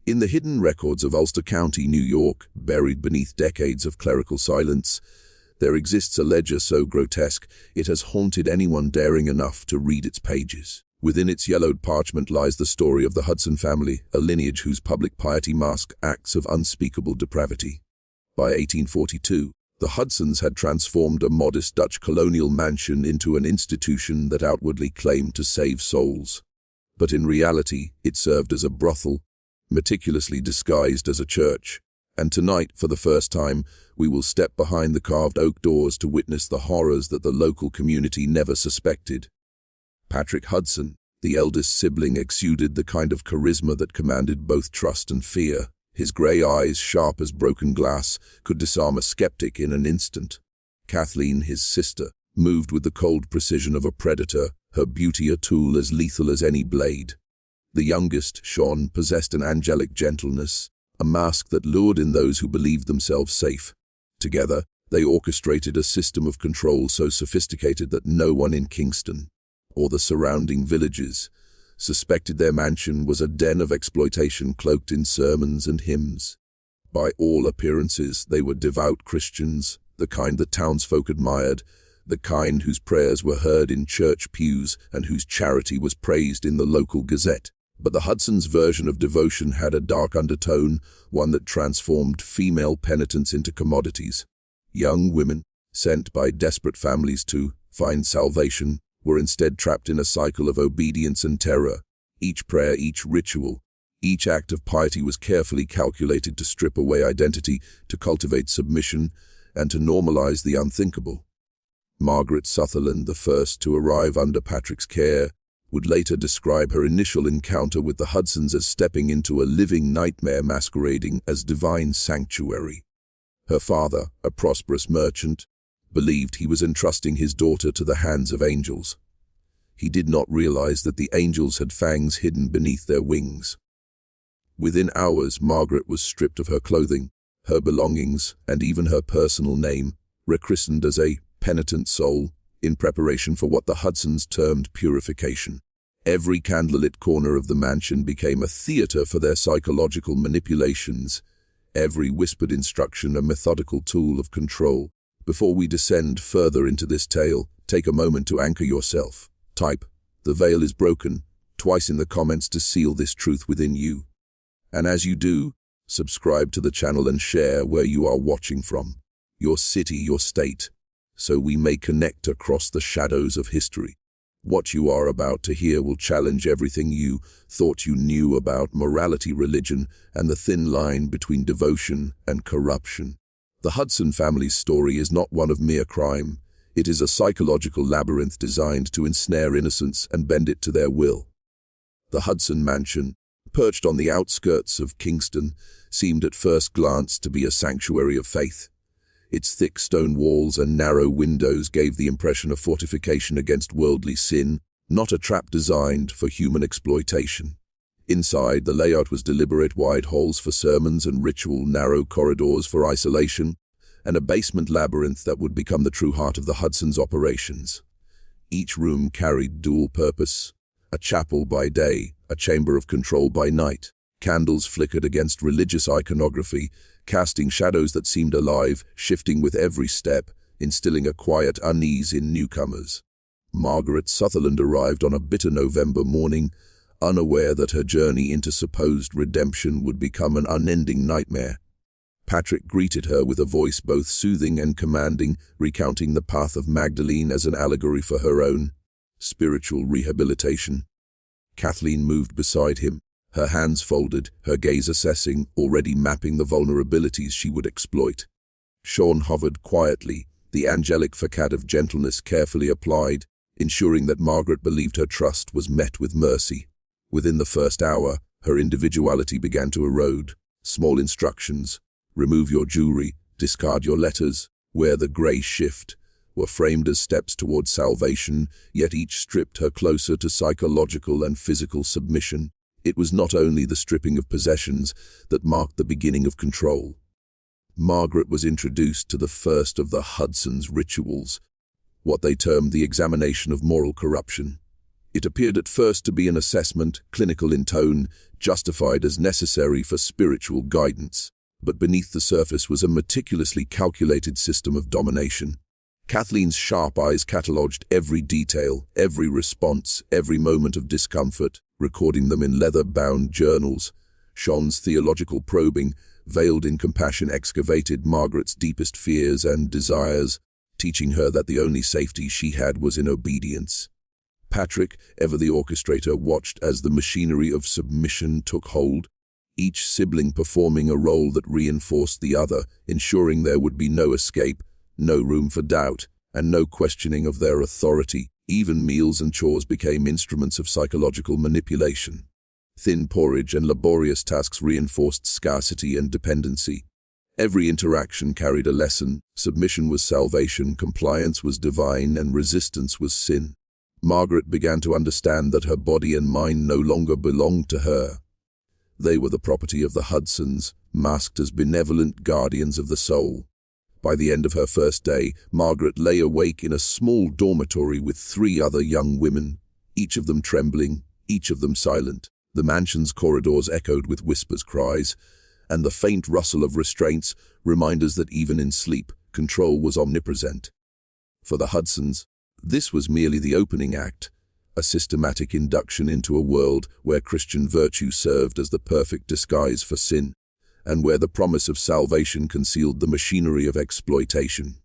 In the hidden records of Ulster County, New York, buried beneath decades of clerical silence, there exists a ledger so grotesque it has haunted anyone daring enough to read its pages. Within its yellowed parchment lies the story of the Hudson family, a lineage whose public piety masked acts of unspeakable depravity. By 1842, the Hudsons had transformed a modest Dutch colonial mansion into an institution that outwardly claimed to save souls. But in reality, it served as a brothel, meticulously disguised as a church. And tonight, for the first time, we will step behind the carved oak doors to witness the horrors that the local community never suspected. Patrick Hudson, the eldest sibling, exuded the kind of charisma that commanded both trust and fear. His grey eyes, sharp as broken glass, could disarm a skeptic in an instant. Kathleen, his sister, moved with the cold precision of a predator, her beauty a tool as lethal as any blade. The youngest, Sean, possessed an angelic gentleness, a mask that lured in those who believed themselves safe. Together, they orchestrated a system of control so sophisticated that no one in Kingston, or the surrounding villages, suspected their mansion was a den of exploitation cloaked in sermons and hymns. By all appearances, they were devout Christians, the kind that townsfolk admired, the kind whose prayers were heard in church pews and whose charity was praised in the local gazette. But the Hudsons' version of devotion had a dark undertone, one that transformed female penitents into commodities. Young women, sent by desperate families to find salvation, were instead trapped in a cycle of obedience and terror. Each prayer, each ritual, each act of piety was carefully calculated to strip away identity, to cultivate submission, and to normalize the unthinkable. Margaret Sutherland, the first to arrive under Patrick's care, would later describe her initial encounter with the Hudsons as stepping into a living nightmare masquerading as divine sanctuary. Her father, a prosperous merchant, believed he was entrusting his daughter to the hands of angels. He did not realize that the angels had fangs hidden beneath their wings. Within hours, Margaret was stripped of her clothing, her belongings, and even her personal name, rechristened as a penitent soul, in preparation for what the Hudsons termed purification. Every candlelit corner of the mansion became a theater for their psychological manipulations, every whispered instruction a methodical tool of control. Before we descend further into this tale, take a moment to anchor yourself. Type, "The veil is broken," twice in the comments to seal this truth within you. And as you do, subscribe to the channel and share where you are watching from, your city, your state, so we may connect across the shadows of history. What you are about to hear will challenge everything you thought you knew about morality, religion, and the thin line between devotion and corruption. The Hudson family's story is not one of mere crime. It is a psychological labyrinth designed to ensnare innocence and bend it to their will. The Hudson mansion, perched on the outskirts of Kingston, seemed at first glance to be a sanctuary of faith. Its thick stone walls and narrow windows gave the impression of fortification against worldly sin, not a trap designed for human exploitation. Inside, the layout was deliberate: wide halls for sermons and ritual, narrow corridors for isolation, and a basement labyrinth that would become the true heart of the Hudsons' operations. Each room carried dual purpose: a chapel by day, a chamber of control by night. Candles flickered against religious iconography, casting shadows that seemed alive, shifting with every step, instilling a quiet unease in newcomers. Margaret Sutherland arrived on a bitter November morning, unaware that her journey into supposed redemption would become an unending nightmare. Patrick greeted her with a voice both soothing and commanding, recounting the path of Magdalene as an allegory for her own spiritual rehabilitation. Kathleen moved beside him, her hands folded, her gaze assessing, already mapping the vulnerabilities she would exploit. Sean hovered quietly, the angelic facade of gentleness carefully applied, ensuring that Margaret believed her trust was met with mercy. Within the first hour, her individuality began to erode. Small instructions: remove your jewelry, discard your letters, wear the grey shift, were framed as steps towards salvation, yet each stripped her closer to psychological and physical submission. It was not only the stripping of possessions that marked the beginning of control. Margaret was introduced to the first of the Hudsons' rituals, what they termed the examination of moral corruption. It appeared at first to be an assessment, clinical in tone, justified as necessary for spiritual guidance. But beneath the surface was a meticulously calculated system of domination. Kathleen's sharp eyes catalogued every detail, every response, every moment of discomfort, recording them in leather-bound journals. Sean's theological probing, veiled in compassion, excavated Margaret's deepest fears and desires, teaching her that the only safety she had was in obedience. Patrick, ever the orchestrator, watched as the machinery of submission took hold, each sibling performing a role that reinforced the other, ensuring there would be no escape, no room for doubt, and no questioning of their authority. Even meals and chores became instruments of psychological manipulation. Thin porridge and laborious tasks reinforced scarcity and dependency. Every interaction carried a lesson. Submission was salvation, compliance was divine, and resistance was sin. Margaret began to understand that her body and mind no longer belonged to her. They were the property of the Hudsons, masked as benevolent guardians of the soul. By the end of her first day, Margaret lay awake in a small dormitory with 3 other young women, each of them trembling, each of them silent. The mansion's corridors echoed with whispers, cries, and the faint rustle of restraints, reminders that even in sleep, control was omnipresent. For the Hudsons, this was merely the opening act, a systematic induction into a world where Christian virtue served as the perfect disguise for sin, and where the promise of salvation concealed the machinery of exploitation.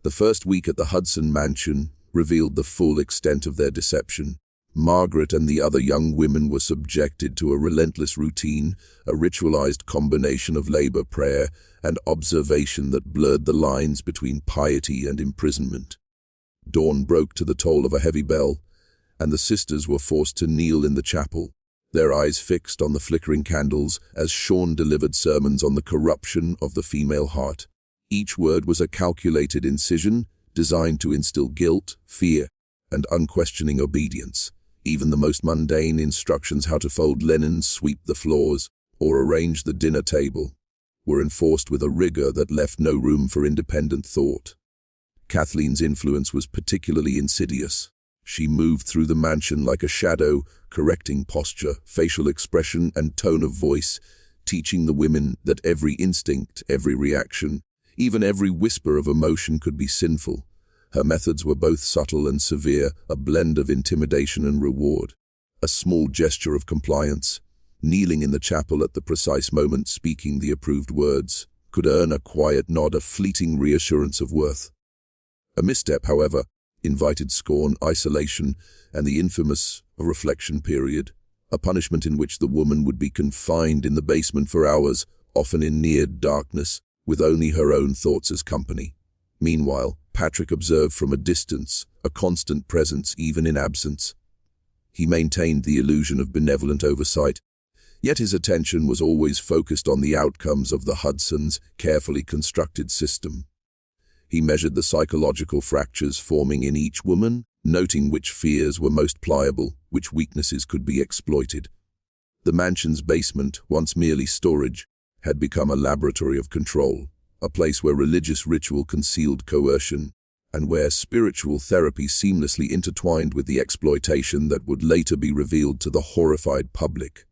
The first week at the Hudson mansion revealed the full extent of their deception. Margaret and the other young women were subjected to a relentless routine, a ritualized combination of labor, prayer, and observation that blurred the lines between piety and imprisonment. Dawn broke to the toll of a heavy bell, and the sisters were forced to kneel in the chapel, their eyes fixed on the flickering candles as Sean delivered sermons on the corruption of the female heart. Each word was a calculated incision designed to instill guilt, fear, and unquestioning obedience. Even the most mundane instructions, how to fold linen, sweep the floors, or arrange the dinner table, were enforced with a rigor that left no room for independent thought. Kathleen's influence was particularly insidious. She moved through the mansion like a shadow, correcting posture, facial expression, and tone of voice, teaching the women that every instinct, every reaction, even every whisper of emotion could be sinful. Her methods were both subtle and severe, a blend of intimidation and reward. A small gesture of compliance, kneeling in the chapel at the precise moment speaking the approved words, could earn a quiet nod, a fleeting reassurance of worth. A misstep, however, invited scorn, isolation, and the infamous reflection period, a punishment in which the woman would be confined in the basement for hours, often in near darkness, with only her own thoughts as company. Meanwhile, Patrick observed from a distance, a constant presence even in absence. He maintained the illusion of benevolent oversight, yet his attention was always focused on the outcomes of the Hudsons' carefully constructed system. He measured the psychological fractures forming in each woman, noting which fears were most pliable, which weaknesses could be exploited. The mansion's basement, once merely storage, had become a laboratory of control, a place where religious ritual concealed coercion, and where spiritual therapy seamlessly intertwined with the exploitation that would later be revealed to the horrified public.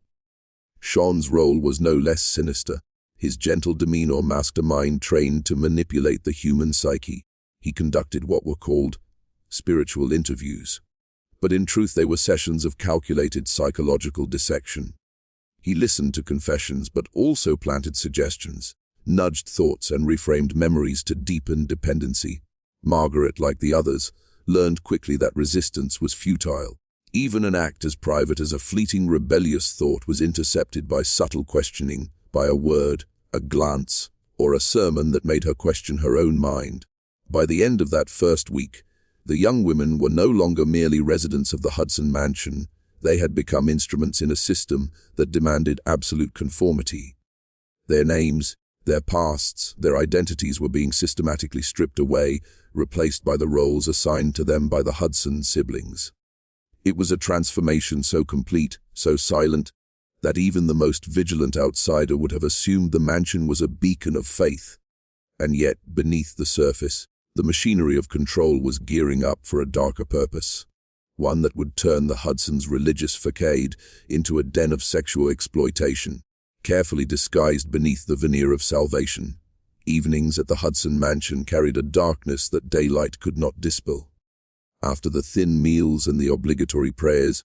Sean's role was no less sinister. His gentle demeanor masked a mind trained to manipulate the human psyche. He conducted what were called spiritual interviews, but in truth they were sessions of calculated psychological dissection. He listened to confessions but also planted suggestions, nudged thoughts and reframed memories to deepen dependency. Margaret, like the others, learned quickly that resistance was futile. Even an act as private as a fleeting rebellious thought was intercepted by subtle questioning, by a word, a glance, or a sermon that made her question her own mind. By the end of that first week, the young women were no longer merely residents of the Hudson mansion. They had become instruments in a system that demanded absolute conformity. Their names, their pasts, their identities were being systematically stripped away, replaced by the roles assigned to them by the Hudson siblings. It was a transformation so complete, so silent, that even the most vigilant outsider would have assumed the mansion was a beacon of faith. And yet, beneath the surface, the machinery of control was gearing up for a darker purpose. one that would turn the Hudsons' religious facade into a den of sexual exploitation, carefully disguised beneath the veneer of salvation. Evenings at the Hudson mansion carried a darkness that daylight could not dispel. After the thin meals and the obligatory prayers,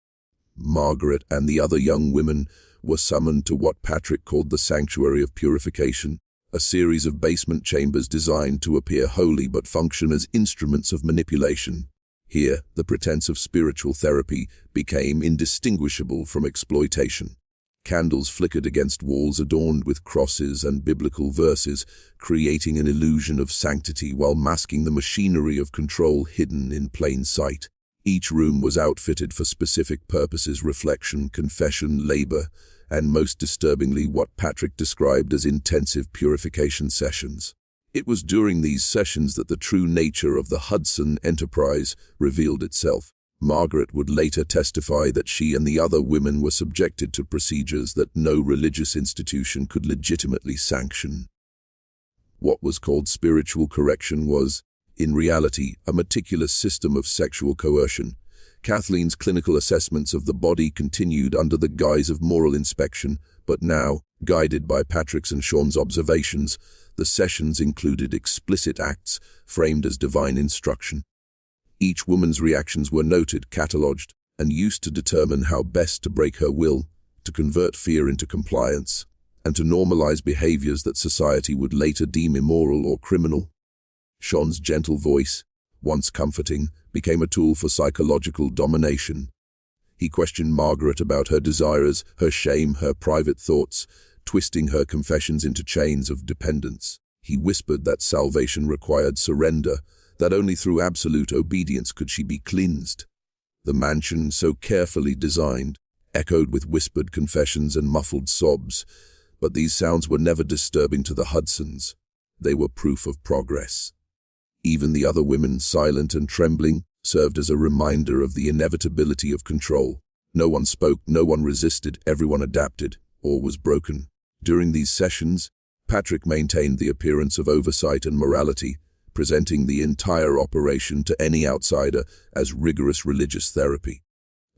Margaret and the other young women were summoned to what Patrick called the sanctuary of purification, a series of basement chambers designed to appear holy but function as instruments of manipulation. Here, the pretense of spiritual therapy became indistinguishable from exploitation. Candles flickered against walls adorned with crosses and biblical verses, creating an illusion of sanctity while masking the machinery of control hidden in plain sight. Each room was outfitted for specific purposes: reflection, confession, labor, and most disturbingly, what Patrick described as intensive purification sessions. It was during these sessions that the true nature of the Hudson enterprise revealed itself. Margaret would later testify that she and the other women were subjected to procedures that no religious institution could legitimately sanction. What was called spiritual correction was, in reality, a meticulous system of sexual coercion. Kathleen's clinical assessments of the body continued under the guise of moral inspection, but now, guided by Patrick's and Sean's observations, the sessions included explicit acts framed as divine instruction. Each woman's reactions were noted, catalogued, and used to determine how best to break her will, to convert fear into compliance, and to normalize behaviors that society would later deem immoral or criminal. Sean's gentle voice, once comforting, became a tool for psychological domination. He questioned Margaret about her desires, her shame, her private thoughts, twisting her confessions into chains of dependence. He whispered that salvation required surrender, that only through absolute obedience could she be cleansed. The mansion, so carefully designed, echoed with whispered confessions and muffled sobs, but these sounds were never disturbing to the Hudsons. They were proof of progress. Even the other women, silent and trembling, served as a reminder of the inevitability of control. No one spoke, no one resisted, everyone adapted, or was broken. During these sessions, Patrick maintained the appearance of oversight and morality, presenting the entire operation to any outsider as rigorous religious therapy.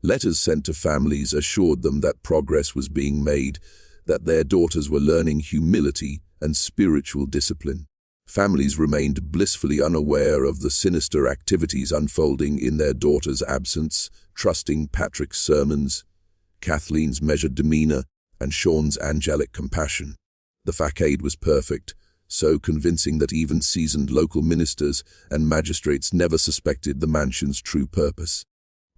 Letters sent to families assured them that progress was being made, that their daughters were learning humility and spiritual discipline. Families remained blissfully unaware of the sinister activities unfolding in their daughter's absence, trusting Patrick's sermons, Kathleen's measured demeanor, and Sean's angelic compassion. The facade was perfect, so convincing that even seasoned local ministers and magistrates never suspected the mansion's true purpose.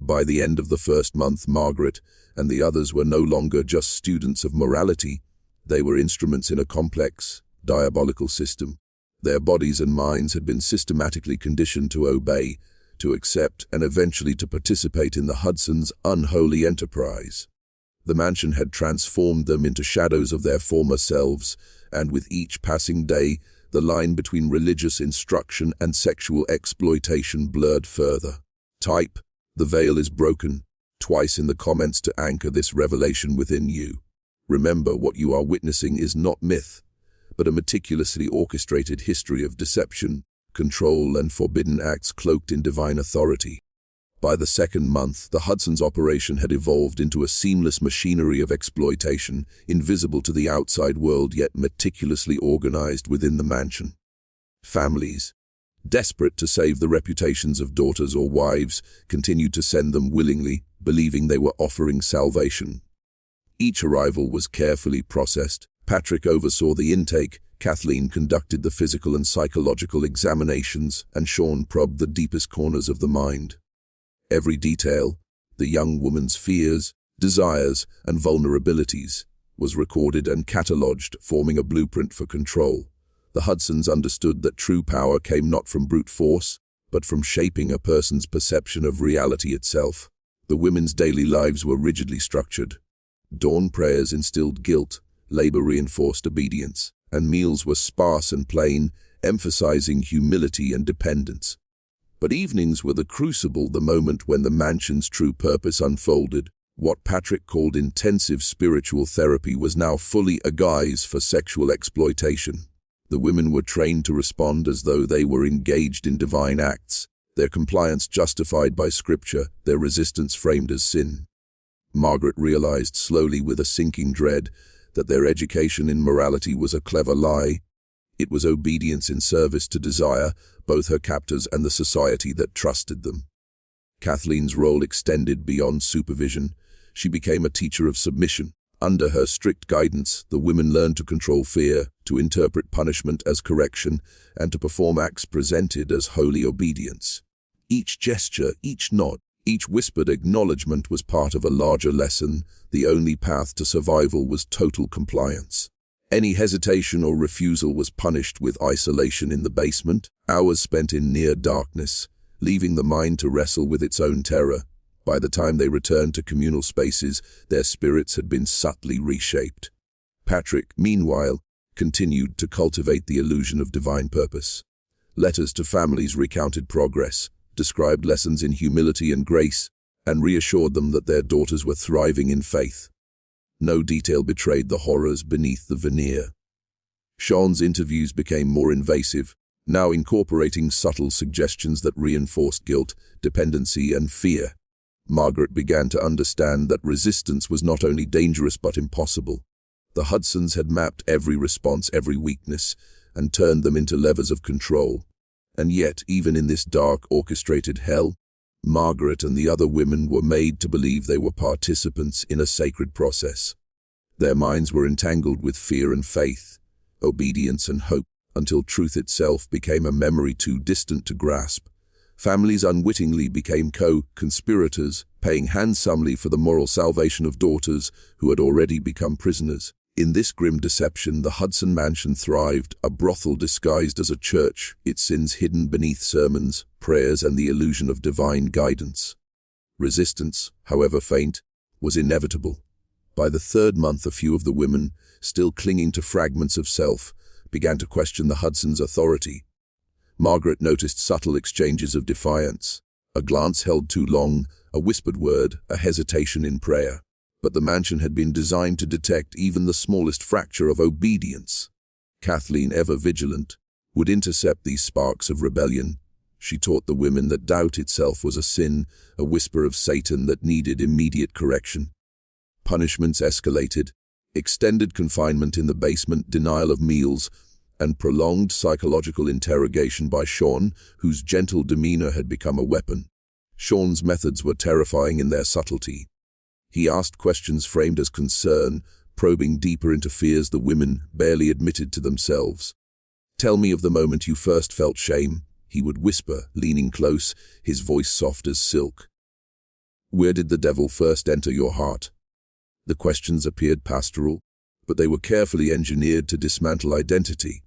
By the end of the first month, Margaret and the others were no longer just students of morality. They were instruments in a complex, diabolical system. Their bodies and minds had been systematically conditioned to obey, to accept, and eventually to participate in the Hudsons' unholy enterprise. The mansion had transformed them into shadows of their former selves, and with each passing day, the line between religious instruction and sexual exploitation blurred further. Type, "The veil is broken," twice in the comments to anchor this revelation within you. Remember, what you are witnessing is not myth, but a meticulously orchestrated history of deception, control, and forbidden acts cloaked in divine authority. By the second month, the Hudson's operation had evolved into a seamless machinery of exploitation, invisible to the outside world yet meticulously organized within the mansion. Families, desperate to save the reputations of daughters or wives, continued to send them willingly, believing they were offering salvation. Each arrival was carefully processed. Patrick oversaw the intake, Kathleen conducted the physical and psychological examinations, and Sean probed the deepest corners of the mind. Every detail, the young woman's fears, desires, and vulnerabilities, was recorded and catalogued, forming a blueprint for control. The Hudsons understood that true power came not from brute force, but from shaping a person's perception of reality itself. The women's daily lives were rigidly structured. Dawn prayers instilled guilt, labor reinforced obedience, and meals were sparse and plain, emphasizing humility and dependence. But evenings were the crucible, the moment when the mansion's true purpose unfolded. What Patrick called intensive spiritual therapy was now fully a guise for sexual exploitation. The women were trained to respond as though they were engaged in divine acts. their compliance justified by scripture, their resistance framed as sin. Margaret realized slowly with a sinking dread that their education in morality was a clever lie. It was obedience in service to desire, both her captors and the society that trusted them. Kathleen's role extended beyond supervision. She became a teacher of submission. Under her strict guidance, the women learned to control fear, to interpret punishment as correction, and to perform acts presented as holy obedience. Each gesture, each nod, each whispered acknowledgement was part of a larger lesson. The only path to survival was total compliance. Any hesitation or refusal was punished with isolation in the basement, hours spent in near darkness, leaving the mind to wrestle with its own terror. By the time they returned to communal spaces, their spirits had been subtly reshaped. Patrick, meanwhile, continued to cultivate the illusion of divine purpose. Letters to families recounted progress, described lessons in humility and grace, and reassured them that their daughters were thriving in faith. No detail betrayed the horrors beneath the veneer. Sean's interviews became more invasive, now incorporating subtle suggestions that reinforced guilt, dependency, and fear. Margaret began to understand that resistance was not only dangerous but impossible. The Hudsons had mapped every response, every weakness, and turned them into levers of control. And yet, even in this dark, orchestrated hell, Margaret and the other women were made to believe they were participants in a sacred process. Their minds were entangled with fear and faith, obedience and hope, until truth itself became a memory too distant to grasp. Families unwittingly became co-conspirators, paying handsomely for the moral salvation of daughters who had already become prisoners. In this grim deception, the Hudson mansion thrived, a brothel disguised as a church, its sins hidden beneath sermons, prayers, and the illusion of divine guidance. Resistance, however faint, was inevitable. By the third month, a few of the women, still clinging to fragments of self, began to question the Hudsons' authority. Margaret noticed subtle exchanges of defiance, a glance held too long, a whispered word, a hesitation in prayer. But the mansion had been designed to detect even the smallest fracture of obedience. Kathleen, ever vigilant, would intercept these sparks of rebellion. She taught the women that doubt itself was a sin, a whisper of Satan that needed immediate correction. Punishments escalated: extended confinement in the basement, denial of meals, and prolonged psychological interrogation by Sean, whose gentle demeanor had become a weapon. Sean's methods were terrifying in their subtlety. He asked questions framed as concern, probing deeper into fears the women barely admitted to themselves. "Tell me of the moment you first felt shame," he would whisper, leaning close, his voice soft as silk. "Where did the devil first enter your heart?" The questions appeared pastoral, but they were carefully engineered to dismantle identity.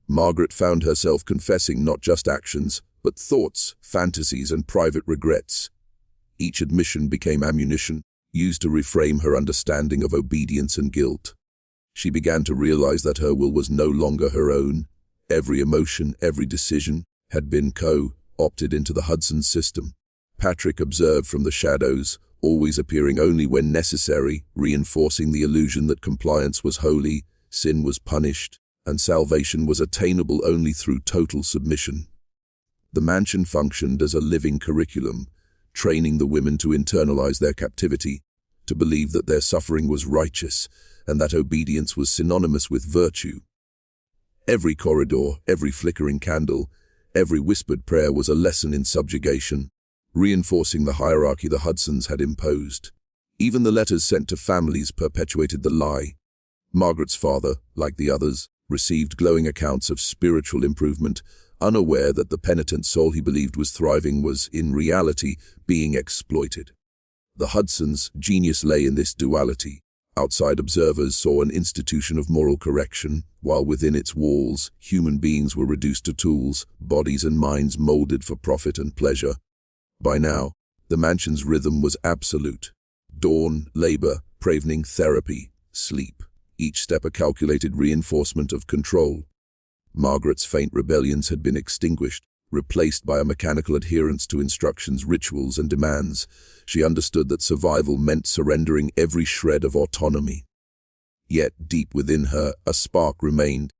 Margaret found herself confessing not just actions, but thoughts, fantasies, and private regrets. Each admission became ammunition, used to reframe her understanding of obedience and guilt. She began to realize that her will was no longer her own. Every emotion, every decision had been opted into the Hudson system. Patrick observed from the shadows, always appearing only when necessary, reinforcing the illusion that compliance was holy, sin was punished, and salvation was attainable only through total submission. The mansion functioned as a living curriculum, training the women to internalize their captivity, to believe that their suffering was righteous, and that obedience was synonymous with virtue. Every corridor, every flickering candle, every whispered prayer was a lesson in subjugation, reinforcing the hierarchy the Hudsons had imposed. Even the letters sent to families perpetuated the lie. Margaret's father, like the others, received glowing accounts of spiritual improvement, unaware that the penitent soul he believed was thriving was, in reality, being exploited. The Hudsons' genius lay in this duality. Outside observers saw an institution of moral correction, while within its walls, human beings were reduced to tools, bodies and minds molded for profit and pleasure. By now, the mansion's rhythm was absolute. Dawn, labor, pravening, therapy, sleep. Each step a calculated reinforcement of control. Margaret's faint rebellions had been extinguished, replaced by a mechanical adherence to instructions, rituals, and demands. She understood that survival meant surrendering every shred of autonomy. Yet, deep within her, a spark remained,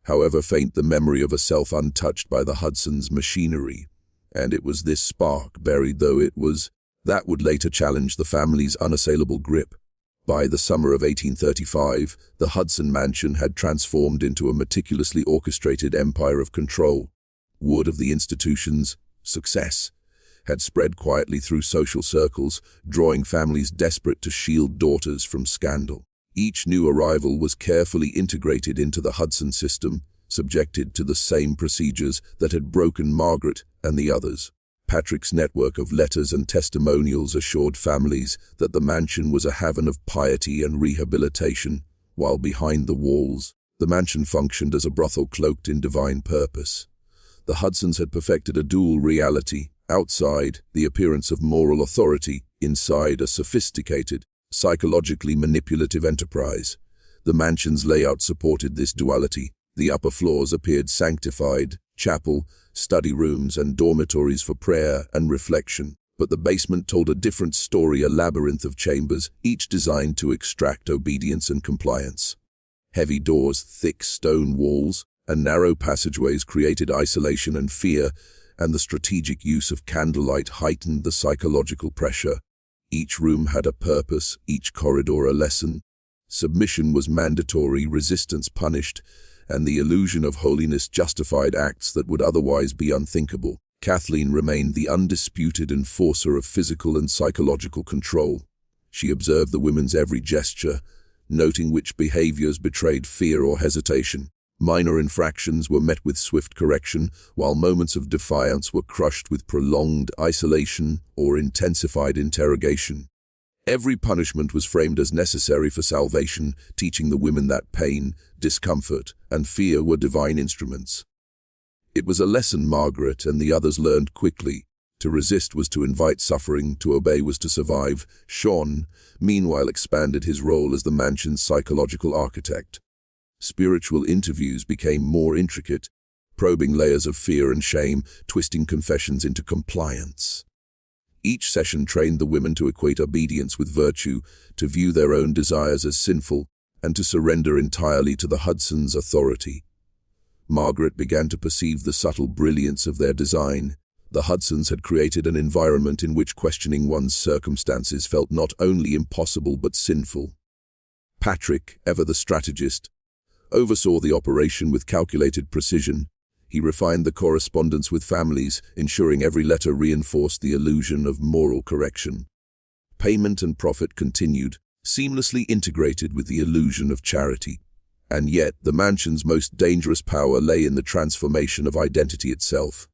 however faint, the memory of a self untouched by the Hudsons' machinery. And it was this spark, buried though it was, that would later challenge the family's unassailable grip. By the summer of 1835, the Hudson mansion had transformed into a meticulously orchestrated empire of control. Word of the institution's success had spread quietly through social circles, drawing families desperate to shield daughters from scandal. Each new arrival was carefully integrated into the Hudson system, subjected to the same procedures that had broken Margaret and the others. Patrick's network of letters and testimonials assured families that the mansion was a haven of piety and rehabilitation, while behind the walls, the mansion functioned as a brothel cloaked in divine purpose. The Hudsons had perfected a dual reality: outside, the appearance of moral authority; inside, a sophisticated, psychologically manipulative enterprise. The mansion's layout supported this duality. The upper floors appeared sanctified, chapel, study rooms, and dormitories for prayer and reflection. But the basement told a different story, a labyrinth of chambers, each designed to extract obedience and compliance. Heavy doors, thick stone walls, and narrow passageways created isolation and fear, and the strategic use of candlelight heightened the psychological pressure. Each room had a purpose, each corridor a lesson. Submission was mandatory, resistance punished, and the illusion of holiness justified acts that would otherwise be unthinkable. Kathleen remained the undisputed enforcer of physical and psychological control. She observed the women's every gesture, noting which behaviors betrayed fear or hesitation. Minor infractions were met with swift correction, while moments of defiance were crushed with prolonged isolation or intensified interrogation. Every punishment was framed as necessary for salvation, teaching the women that pain, discomfort, and fear were divine instruments. It was a lesson Margaret and the others learned quickly. To resist was to invite suffering, to obey was to survive. Sean, meanwhile, expanded his role as the mansion's psychological architect. Spiritual interviews became more intricate, probing layers of fear and shame, twisting confessions into compliance. Each session trained the women to equate obedience with virtue, to view their own desires as sinful, and to surrender entirely to the Hudsons' authority. Margaret began to perceive the subtle brilliance of their design. The Hudsons had created an environment in which questioning one's circumstances felt not only impossible but sinful. Patrick, ever the strategist, oversaw the operation with calculated precision. He refined the correspondence with families, ensuring every letter reinforced the illusion of moral correction. Payment and profit continued, seamlessly integrated with the illusion of charity. And yet, the mansion's most dangerous power lay in the transformation of identity itself.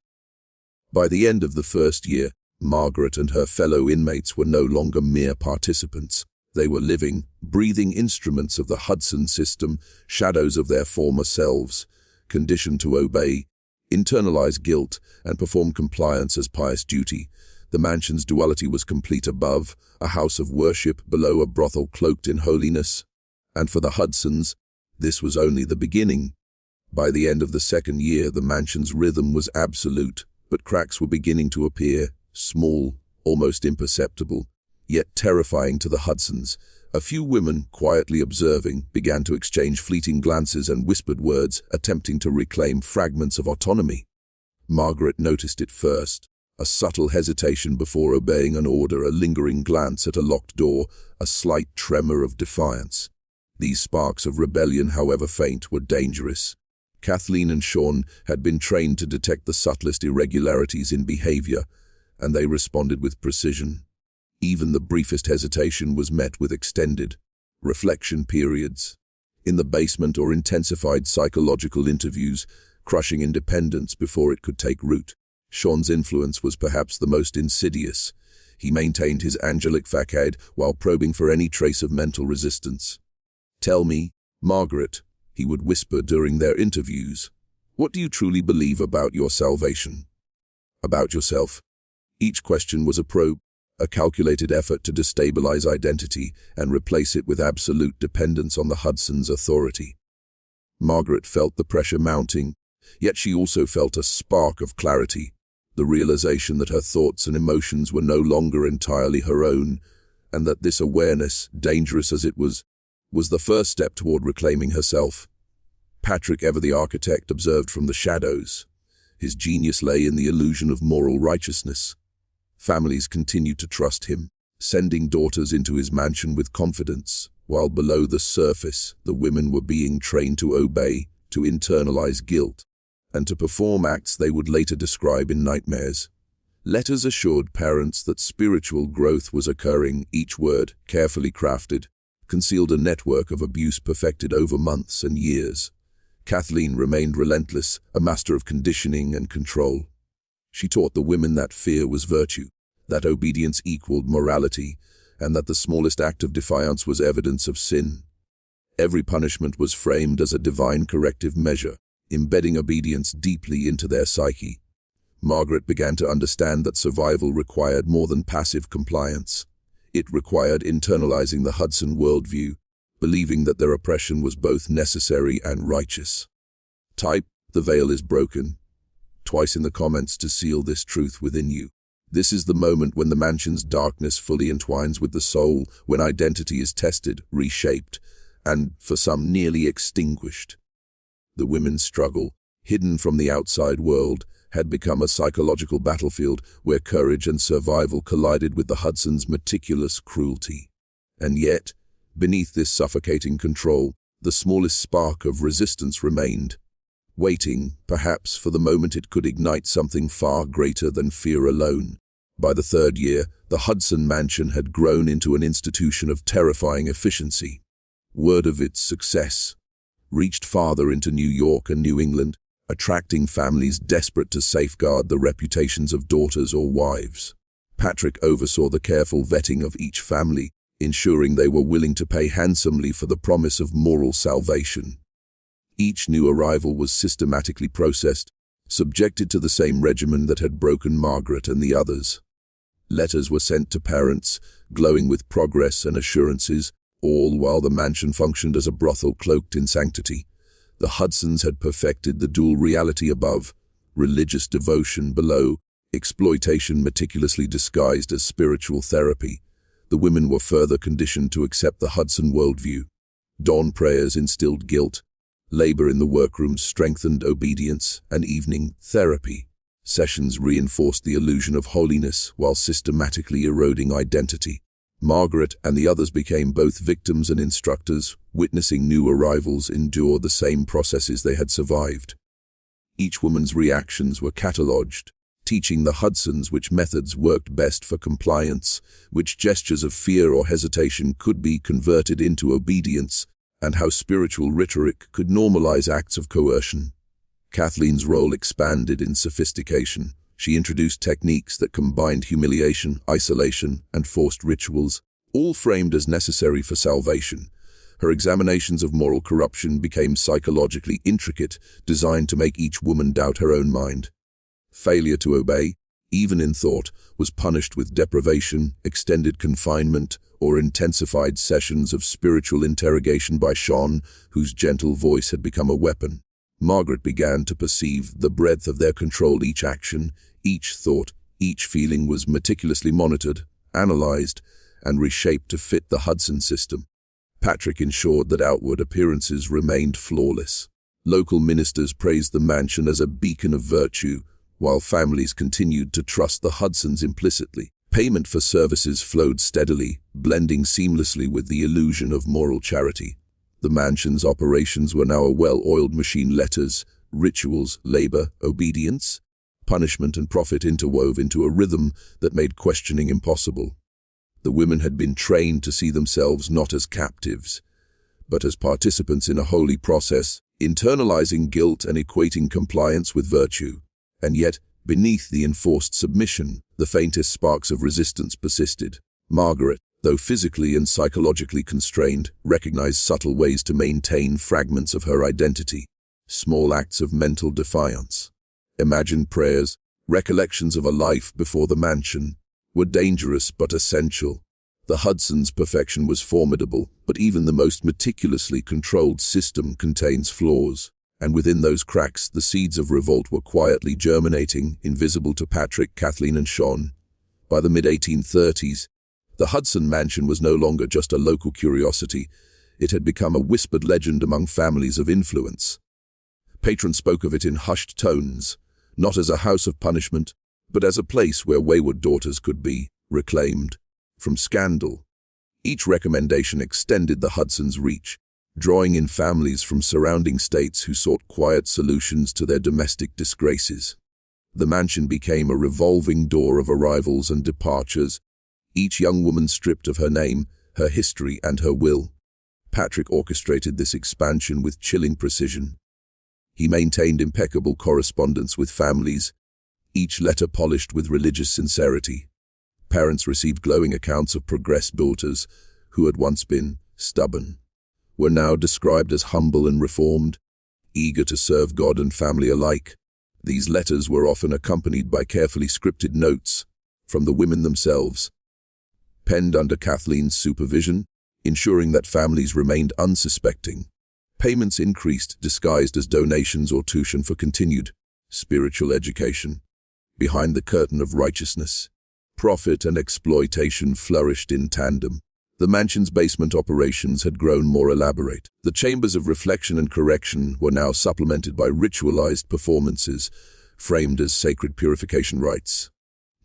By the end of the first year, Margaret and her fellow inmates were no longer mere participants. They were living, breathing instruments of the Hudson system, shadows of their former selves, conditioned to obey, internalize guilt, and perform compliance as pious duty. The mansion's duality was complete: above, a house of worship; below, a brothel cloaked in holiness. And for the Hudsons, this was only the beginning. By the end of the second year, the mansion's rhythm was absolute, but cracks were beginning to appear, small, almost imperceptible, yet terrifying to the Hudsons. A few women, quietly observing, began to exchange fleeting glances and whispered words, attempting to reclaim fragments of autonomy. Margaret noticed it first: a subtle hesitation before obeying an order, a lingering glance at a locked door, a slight tremor of defiance. These sparks of rebellion, however faint, were dangerous. Kathleen and Sean had been trained to detect the subtlest irregularities in behavior, and they responded with precision. Even the briefest hesitation was met with extended reflection periods in the basement or intensified psychological interviews, crushing independence before it could take root. Sean's influence was perhaps the most insidious. He maintained his angelic facade while probing for any trace of mental resistance. "Tell me, Margaret," he would whisper during their interviews, "what do you truly believe about your salvation? About yourself?" Each question was a probe, a calculated effort to destabilize identity and replace it with absolute dependence on the Hudsons' authority. Margaret felt the pressure mounting, yet she also felt a spark of clarity, the realization that her thoughts and emotions were no longer entirely her own, and that this awareness, dangerous as it was the first step toward reclaiming herself. Patrick, ever the architect, observed from the shadows. His genius lay in the illusion of moral righteousness. Families continued to trust him, sending daughters into his mansion with confidence, while below the surface the women were being trained to obey, to internalize guilt, and to perform acts they would later describe in nightmares. Letters assured parents that spiritual growth was occurring, each word, carefully crafted, concealed a network of abuse perfected over months and years. Kathleen remained relentless, a master of conditioning and control. She taught the women that fear was virtue, that obedience equaled morality, and that the smallest act of defiance was evidence of sin. Every punishment was framed as a divine corrective measure, embedding obedience deeply into their psyche. Margaret began to understand that survival required more than passive compliance. It required internalizing the Hudson worldview, believing that their oppression was both necessary and righteous. Type, "The veil is broken," twice in the comments to seal this truth within you. This is the moment when the mansion's darkness fully entwines with the soul, when identity is tested, reshaped, and, for some, nearly extinguished. The women's struggle, hidden from the outside world, had become a psychological battlefield where courage and survival collided with the Hudsons' meticulous cruelty. And yet, beneath this suffocating control, the smallest spark of resistance remained, waiting, perhaps, for the moment it could ignite something far greater than fear alone. By the third year, the Hudson mansion had grown into an institution of terrifying efficiency. Word of its success reached farther into New York and New England, attracting families desperate to safeguard the reputations of daughters or wives. Patrick oversaw the careful vetting of each family, ensuring they were willing to pay handsomely for the promise of moral salvation. Each new arrival was systematically processed, subjected to the same regimen that had broken Margaret and the others. Letters were sent to parents, glowing with progress and assurances, all while the mansion functioned as a brothel cloaked in sanctity. The Hudsons had perfected the dual reality above, religious devotion below, exploitation meticulously disguised as spiritual therapy. The women were further conditioned to accept the Hudson worldview. Dawn prayers instilled guilt, labor in the workrooms strengthened obedience, and evening therapy sessions reinforced the illusion of holiness while systematically eroding identity. Margaret and the others became both victims and instructors, witnessing new arrivals endure the same processes they had survived. Each woman's reactions were catalogued, teaching the Hudsons which methods worked best for compliance, which gestures of fear or hesitation could be converted into obedience, and how spiritual rhetoric could normalize acts of coercion. Kathleen's role expanded in sophistication. She introduced techniques that combined humiliation, isolation, and forced rituals, all framed as necessary for salvation. Her examinations of moral corruption became psychologically intricate, designed to make each woman doubt her own mind. Failure to obey, even in thought, was punished with deprivation, extended confinement, or intensified sessions of spiritual interrogation by Sean, whose gentle voice had become a weapon. Margaret began to perceive the breadth of their control. Each action, each thought, each feeling was meticulously monitored, analyzed, and reshaped to fit the Hudson system. Patrick ensured that outward appearances remained flawless. Local ministers praised the mansion as a beacon of virtue, while families continued to trust the Hudsons implicitly. Payment for services flowed steadily, blending seamlessly with the illusion of moral charity. The mansion's operations were now a well-oiled machine. Letters, rituals, labor, obedience, punishment and profit interwove into a rhythm that made questioning impossible. The women had been trained to see themselves not as captives, but as participants in a holy process, internalizing guilt and equating compliance with virtue. And yet, beneath the enforced submission, the faintest sparks of resistance persisted. Margaret, though physically and psychologically constrained, recognized subtle ways to maintain fragments of her identity, small acts of mental defiance. Imagined prayers, recollections of a life before the mansion, were dangerous but essential. The Hudsons' perfection was formidable, but even the most meticulously controlled system contains flaws. And within those cracks, the seeds of revolt were quietly germinating, invisible to Patrick, Kathleen, and Sean. By the mid-1830s, the Hudson mansion was no longer just a local curiosity. It had become a whispered legend among families of influence. Patrons spoke of it in hushed tones, not as a house of punishment, but as a place where wayward daughters could be reclaimed from scandal. Each recommendation extended the Hudsons' reach, drawing in families from surrounding states who sought quiet solutions to their domestic disgraces. The mansion became a revolving door of arrivals and departures, each young woman stripped of her name, her history, and her will. Patrick orchestrated this expansion with chilling precision. He maintained impeccable correspondence with families, each letter polished with religious sincerity. Parents received glowing accounts of progressed daughters who had once been stubborn, were now described as humble and reformed, eager to serve God and family alike. These letters were often accompanied by carefully scripted notes from the women themselves, penned under Kathleen's supervision, ensuring that families remained unsuspecting. Payments increased, disguised as donations or tuition for continued spiritual education. Behind the curtain of righteousness, profit and exploitation flourished in tandem. The mansion's basement operations had grown more elaborate. The chambers of reflection and correction were now supplemented by ritualized performances, framed as sacred purification rites.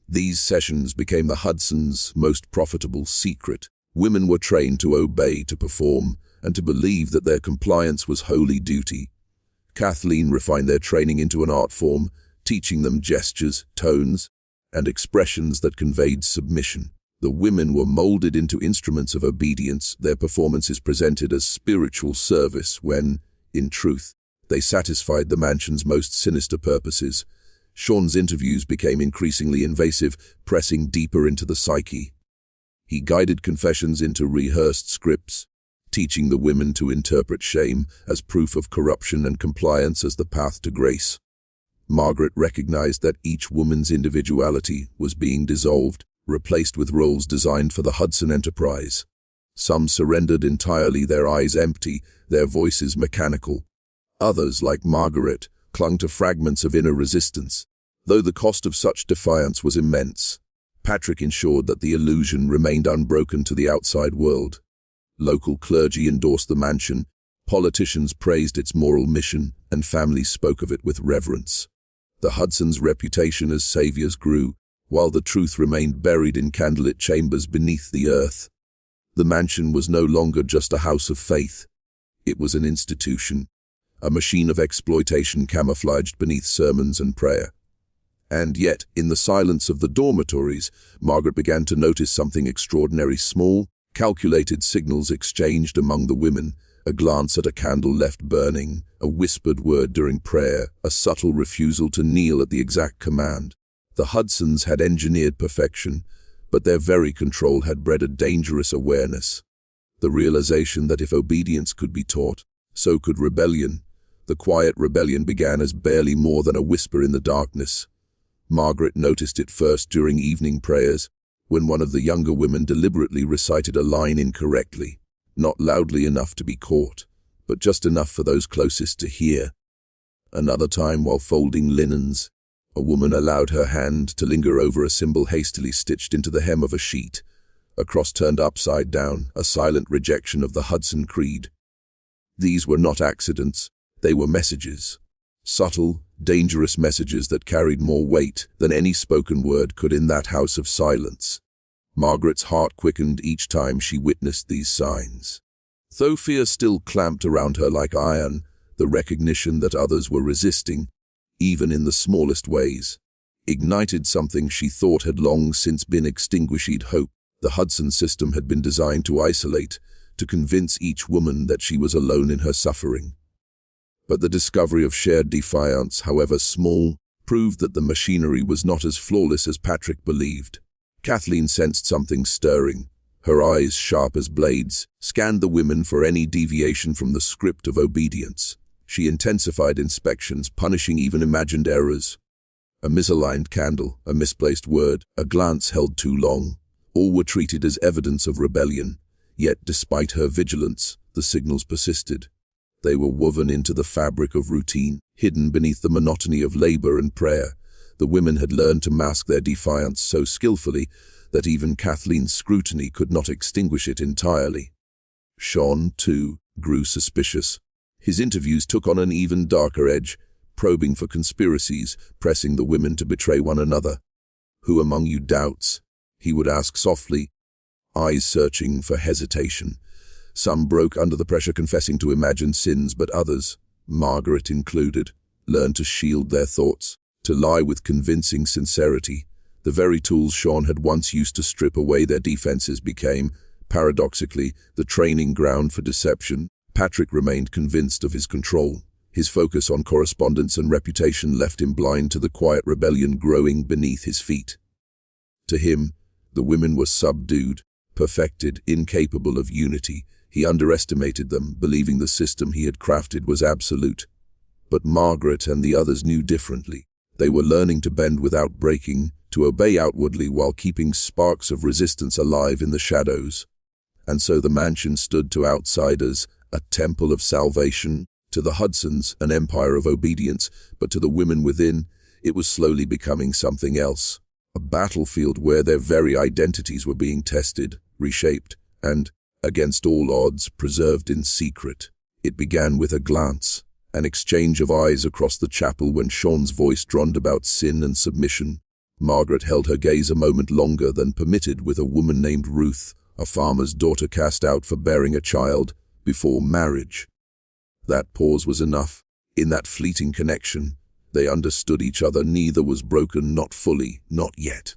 These sessions became the Hudsons' most profitable secret. Women were trained to obey, to perform, and to believe that their compliance was holy duty. Kathleen refined their training into an art form, teaching them gestures, tones, and expressions that conveyed submission. The women were molded into instruments of obedience, their performances presented as spiritual service when, in truth, they satisfied the mansion's most sinister purposes. Sean's interviews became increasingly invasive, pressing deeper into the psyche. He guided confessions into rehearsed scripts, teaching the women to interpret shame as proof of corruption and compliance as the path to grace. Margaret recognized that each woman's individuality was being dissolved, replaced with roles designed for the Hudson enterprise. Some surrendered entirely, their eyes empty, their voices mechanical. Others, like Margaret, clung to fragments of inner resistance. Though the cost of such defiance was immense, Patrick ensured that the illusion remained unbroken to the outside world. Local clergy endorsed the mansion, politicians praised its moral mission, and families spoke of it with reverence. The Hudsons' reputation as saviors grew, while the truth remained buried in candlelit chambers beneath the earth. The mansion was no longer just a house of faith. It was an institution, a machine of exploitation camouflaged beneath sermons and prayer. And yet, in the silence of the dormitories, Margaret began to notice something extraordinary: small, calculated signals exchanged among the women, a glance at a candle left burning, a whispered word during prayer, a subtle refusal to kneel at the exact command. The Hudsons had engineered perfection, but their very control had bred a dangerous awareness. The realization that if obedience could be taught, so could rebellion. The quiet rebellion began as barely more than a whisper in the darkness. Margaret noticed it first during evening prayers, when one of the younger women deliberately recited a line incorrectly, not loudly enough to be caught, but just enough for those closest to hear. Another time, while folding linens, a woman allowed her hand to linger over a symbol hastily stitched into the hem of a sheet, a cross turned upside down, a silent rejection of the Hudson Creed. These were not accidents, they were messages. Subtle, dangerous messages that carried more weight than any spoken word could in that house of silence. Margaret's heart quickened each time she witnessed these signs. Though fear still clamped around her like iron, the recognition that others were resisting, even in the smallest ways, ignited something she thought had long since been extinguished: hope. The Hudson system had been designed to isolate, to convince each woman that she was alone in her suffering. But the discovery of shared defiance, however small, proved that the machinery was not as flawless as Patrick believed. Kathleen sensed something stirring. Her eyes, sharp as blades, scanned the women for any deviation from the script of obedience. She intensified inspections, punishing even imagined errors. A misaligned candle, a misplaced word, a glance held too long. All were treated as evidence of rebellion. Yet, despite her vigilance, the signals persisted. They were woven into the fabric of routine, hidden beneath the monotony of labor and prayer. The women had learned to mask their defiance so skillfully that even Kathleen's scrutiny could not extinguish it entirely. Sean, too, grew suspicious. His interviews took on an even darker edge, probing for conspiracies, pressing the women to betray one another. "Who among you doubts?" he would ask softly, eyes searching for hesitation. Some broke under the pressure, confessing to imagined sins, but others, Margaret included, learned to shield their thoughts, to lie with convincing sincerity. The very tools Sean had once used to strip away their defenses became, paradoxically, the training ground for deception. Patrick remained convinced of his control. His focus on correspondence and reputation left him blind to the quiet rebellion growing beneath his feet. To him, the women were subdued, perfected, incapable of unity. He underestimated them, believing the system he had crafted was absolute. But Margaret and the others knew differently. They were learning to bend without breaking, to obey outwardly while keeping sparks of resistance alive in the shadows. And so the mansion stood to outsiders, a temple of salvation, to the Hudsons, an empire of obedience, but to the women within, it was slowly becoming something else. A battlefield where their very identities were being tested, reshaped, and, against all odds, preserved in secret. It began with a glance, an exchange of eyes across the chapel when Sean's voice droned about sin and submission. Margaret held her gaze a moment longer than permitted with a woman named Ruth, a farmer's daughter cast out for bearing a child, before marriage. That pause was enough. In that fleeting connection, they understood each other. Neither was broken, not fully, not yet.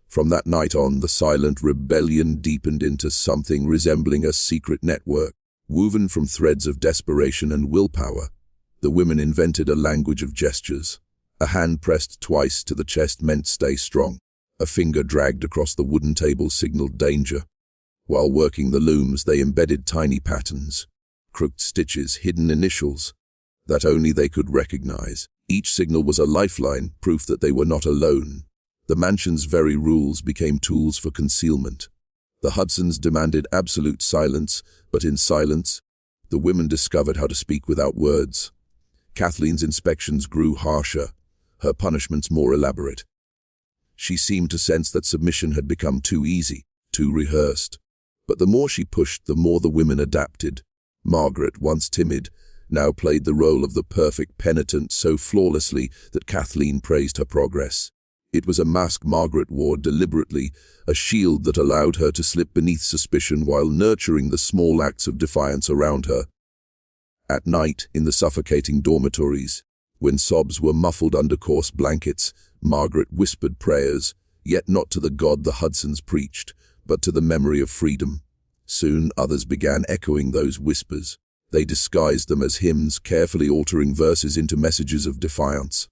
From that night on, the silent rebellion deepened into something resembling a secret network, woven from threads of desperation and willpower. The women invented a language of gestures. A hand pressed twice to the chest meant stay strong. A finger dragged across the wooden table signaled danger. While working the looms, they embedded tiny patterns, crooked stitches, hidden initials, that only they could recognize. Each signal was a lifeline, proof that they were not alone. The mansion's very rules became tools for concealment. The Hudsons demanded absolute silence, but in silence, the women discovered how to speak without words. Kathleen's inspections grew harsher, her punishments more elaborate. She seemed to sense that submission had become too easy, too rehearsed. But the more she pushed, the more the women adapted. Margaret, once timid, now played the role of the perfect penitent so flawlessly that Kathleen praised her progress. It was a mask Margaret wore deliberately, a shield that allowed her to slip beneath suspicion while nurturing the small acts of defiance around her. At night, in the suffocating dormitories, when sobs were muffled under coarse blankets, Margaret whispered prayers, yet not to the God the Hudsons preached, but to the memory of freedom. Soon others began echoing those whispers. They disguised them as hymns, carefully altering verses into messages of defiance.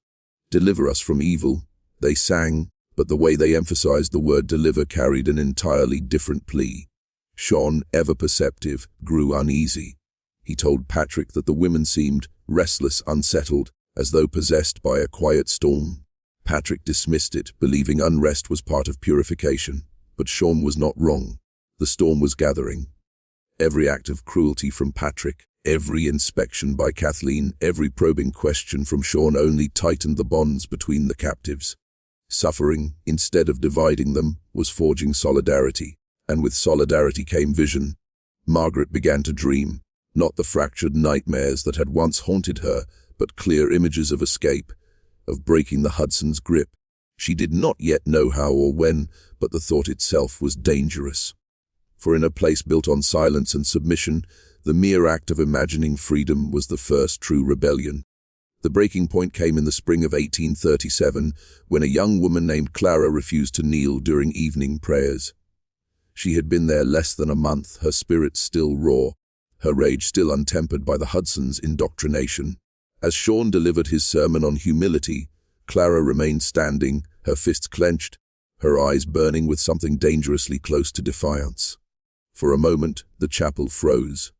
"Deliver us from evil," they sang, but the way they emphasized the word deliver carried an entirely different plea. Sean, ever perceptive, grew uneasy. He told Patrick that the women seemed restless, unsettled, as though possessed by a quiet storm. Patrick dismissed it, believing unrest was part of purification. But Sean was not wrong. The storm was gathering. Every act of cruelty from Patrick, every inspection by Kathleen, every probing question from Sean only tightened the bonds between the captives. Suffering, instead of dividing them, was forging solidarity, and with solidarity came vision. Margaret began to dream, not the fractured nightmares that had once haunted her, but clear images of escape, of breaking the Hudson's grip. She did not yet know how or when, but the thought itself was dangerous. For in a place built on silence and submission, the mere act of imagining freedom was the first true rebellion. The breaking point came in the spring of 1837, when a young woman named Clara refused to kneel during evening prayers. She had been there less than a month, her spirit still raw, her rage still untempered by the Hudsons' indoctrination. As Sean delivered his sermon on humility, Clara remained standing, her fists clenched, her eyes burning with something dangerously close to defiance. For a moment, the chapel froze.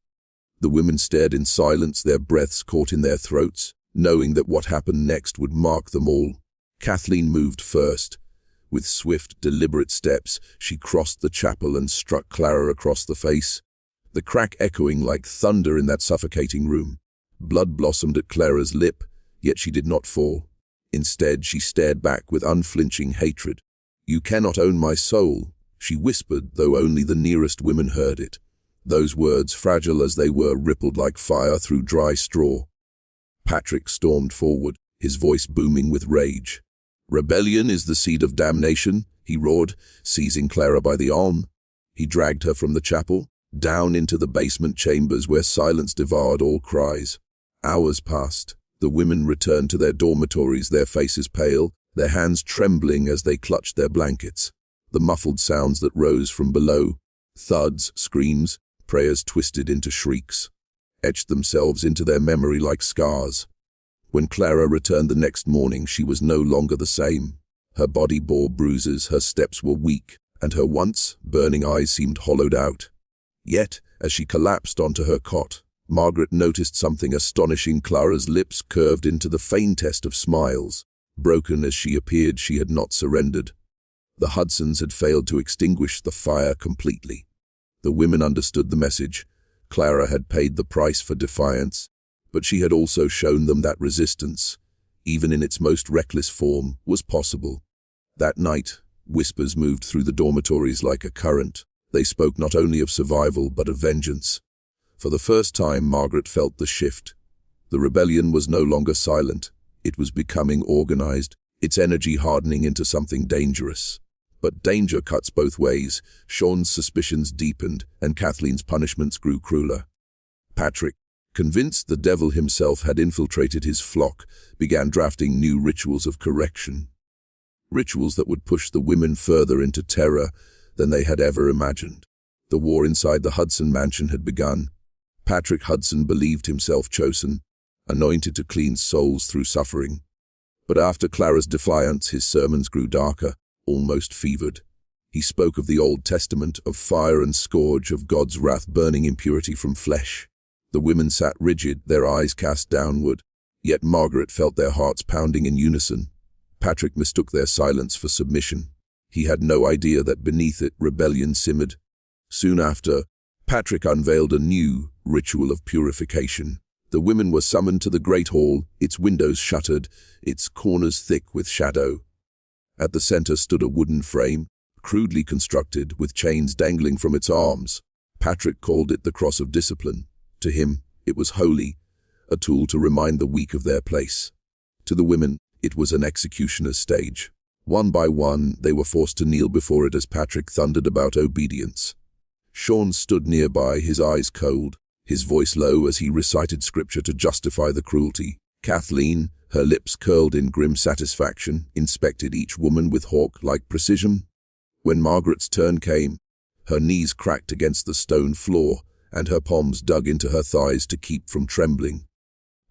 The women stared in silence, their breaths caught in their throats, knowing that what happened next would mark them all. Kathleen moved first. With swift, deliberate steps, she crossed the chapel and struck Clara across the face, the crack echoing like thunder in that suffocating room. Blood blossomed at Clara's lip, yet she did not fall. Instead, she stared back with unflinching hatred. "You cannot own my soul," she whispered, though only the nearest women heard it. Those words, fragile as they were, rippled like fire through dry straw. Patrick stormed forward, his voice booming with rage. "Rebellion is the seed of damnation," he roared, seizing Clara by the arm. He dragged her from the chapel, down into the basement chambers where silence devoured all cries. Hours passed. The women returned to their dormitories, their faces pale, their hands trembling as they clutched their blankets. The muffled sounds that rose from below, thuds, screams, prayers twisted into shrieks, etched themselves into their memory like scars. When Clara returned the next morning, she was no longer the same. Her body bore bruises, her steps were weak, and her once burning eyes seemed hollowed out. Yet, as she collapsed onto her cot, Margaret noticed something astonishing. Clara's lips curved into the faintest of smiles. Broken as she appeared, she had not surrendered. The Hudsons had failed to extinguish the fire completely. The women understood the message. Clara had paid the price for defiance, but she had also shown them that resistance, even in its most reckless form, was possible. That night, whispers moved through the dormitories like a current. They spoke not only of survival, but of vengeance. For the first time, Margaret felt the shift. The rebellion was no longer silent. It was becoming organized, its energy hardening into something dangerous. But danger cuts both ways. Sean's suspicions deepened, and Kathleen's punishments grew crueler. Patrick, convinced the devil himself had infiltrated his flock, began drafting new rituals of correction. Rituals that would push the women further into terror than they had ever imagined. The war inside the Hudson mansion had begun. Patrick Hudson believed himself chosen, anointed to clean souls through suffering. But after Clara's defiance, his sermons grew darker, almost fevered. He spoke of the Old Testament, of fire and scourge, of God's wrath burning impurity from flesh. The women sat rigid, their eyes cast downward. Yet Margaret felt their hearts pounding in unison. Patrick mistook their silence for submission. He had no idea that beneath it rebellion simmered. Soon after, Patrick unveiled a new ritual of purification. The women were summoned to the great hall, its windows shuttered, its corners thick with shadow. At the center stood a wooden frame, crudely constructed, with chains dangling from its arms. Patrick called it the cross of discipline. To him, it was holy, a tool to remind the weak of their place. To the women, it was an executioner's stage. One by one, they were forced to kneel before it as Patrick thundered about obedience. Sean stood nearby, his eyes cold, his voice low as he recited scripture to justify the cruelty. Kathleen, her lips curled in grim satisfaction, inspected each woman with hawk-like precision. When Margaret's turn came, her knees cracked against the stone floor, and her palms dug into her thighs to keep from trembling.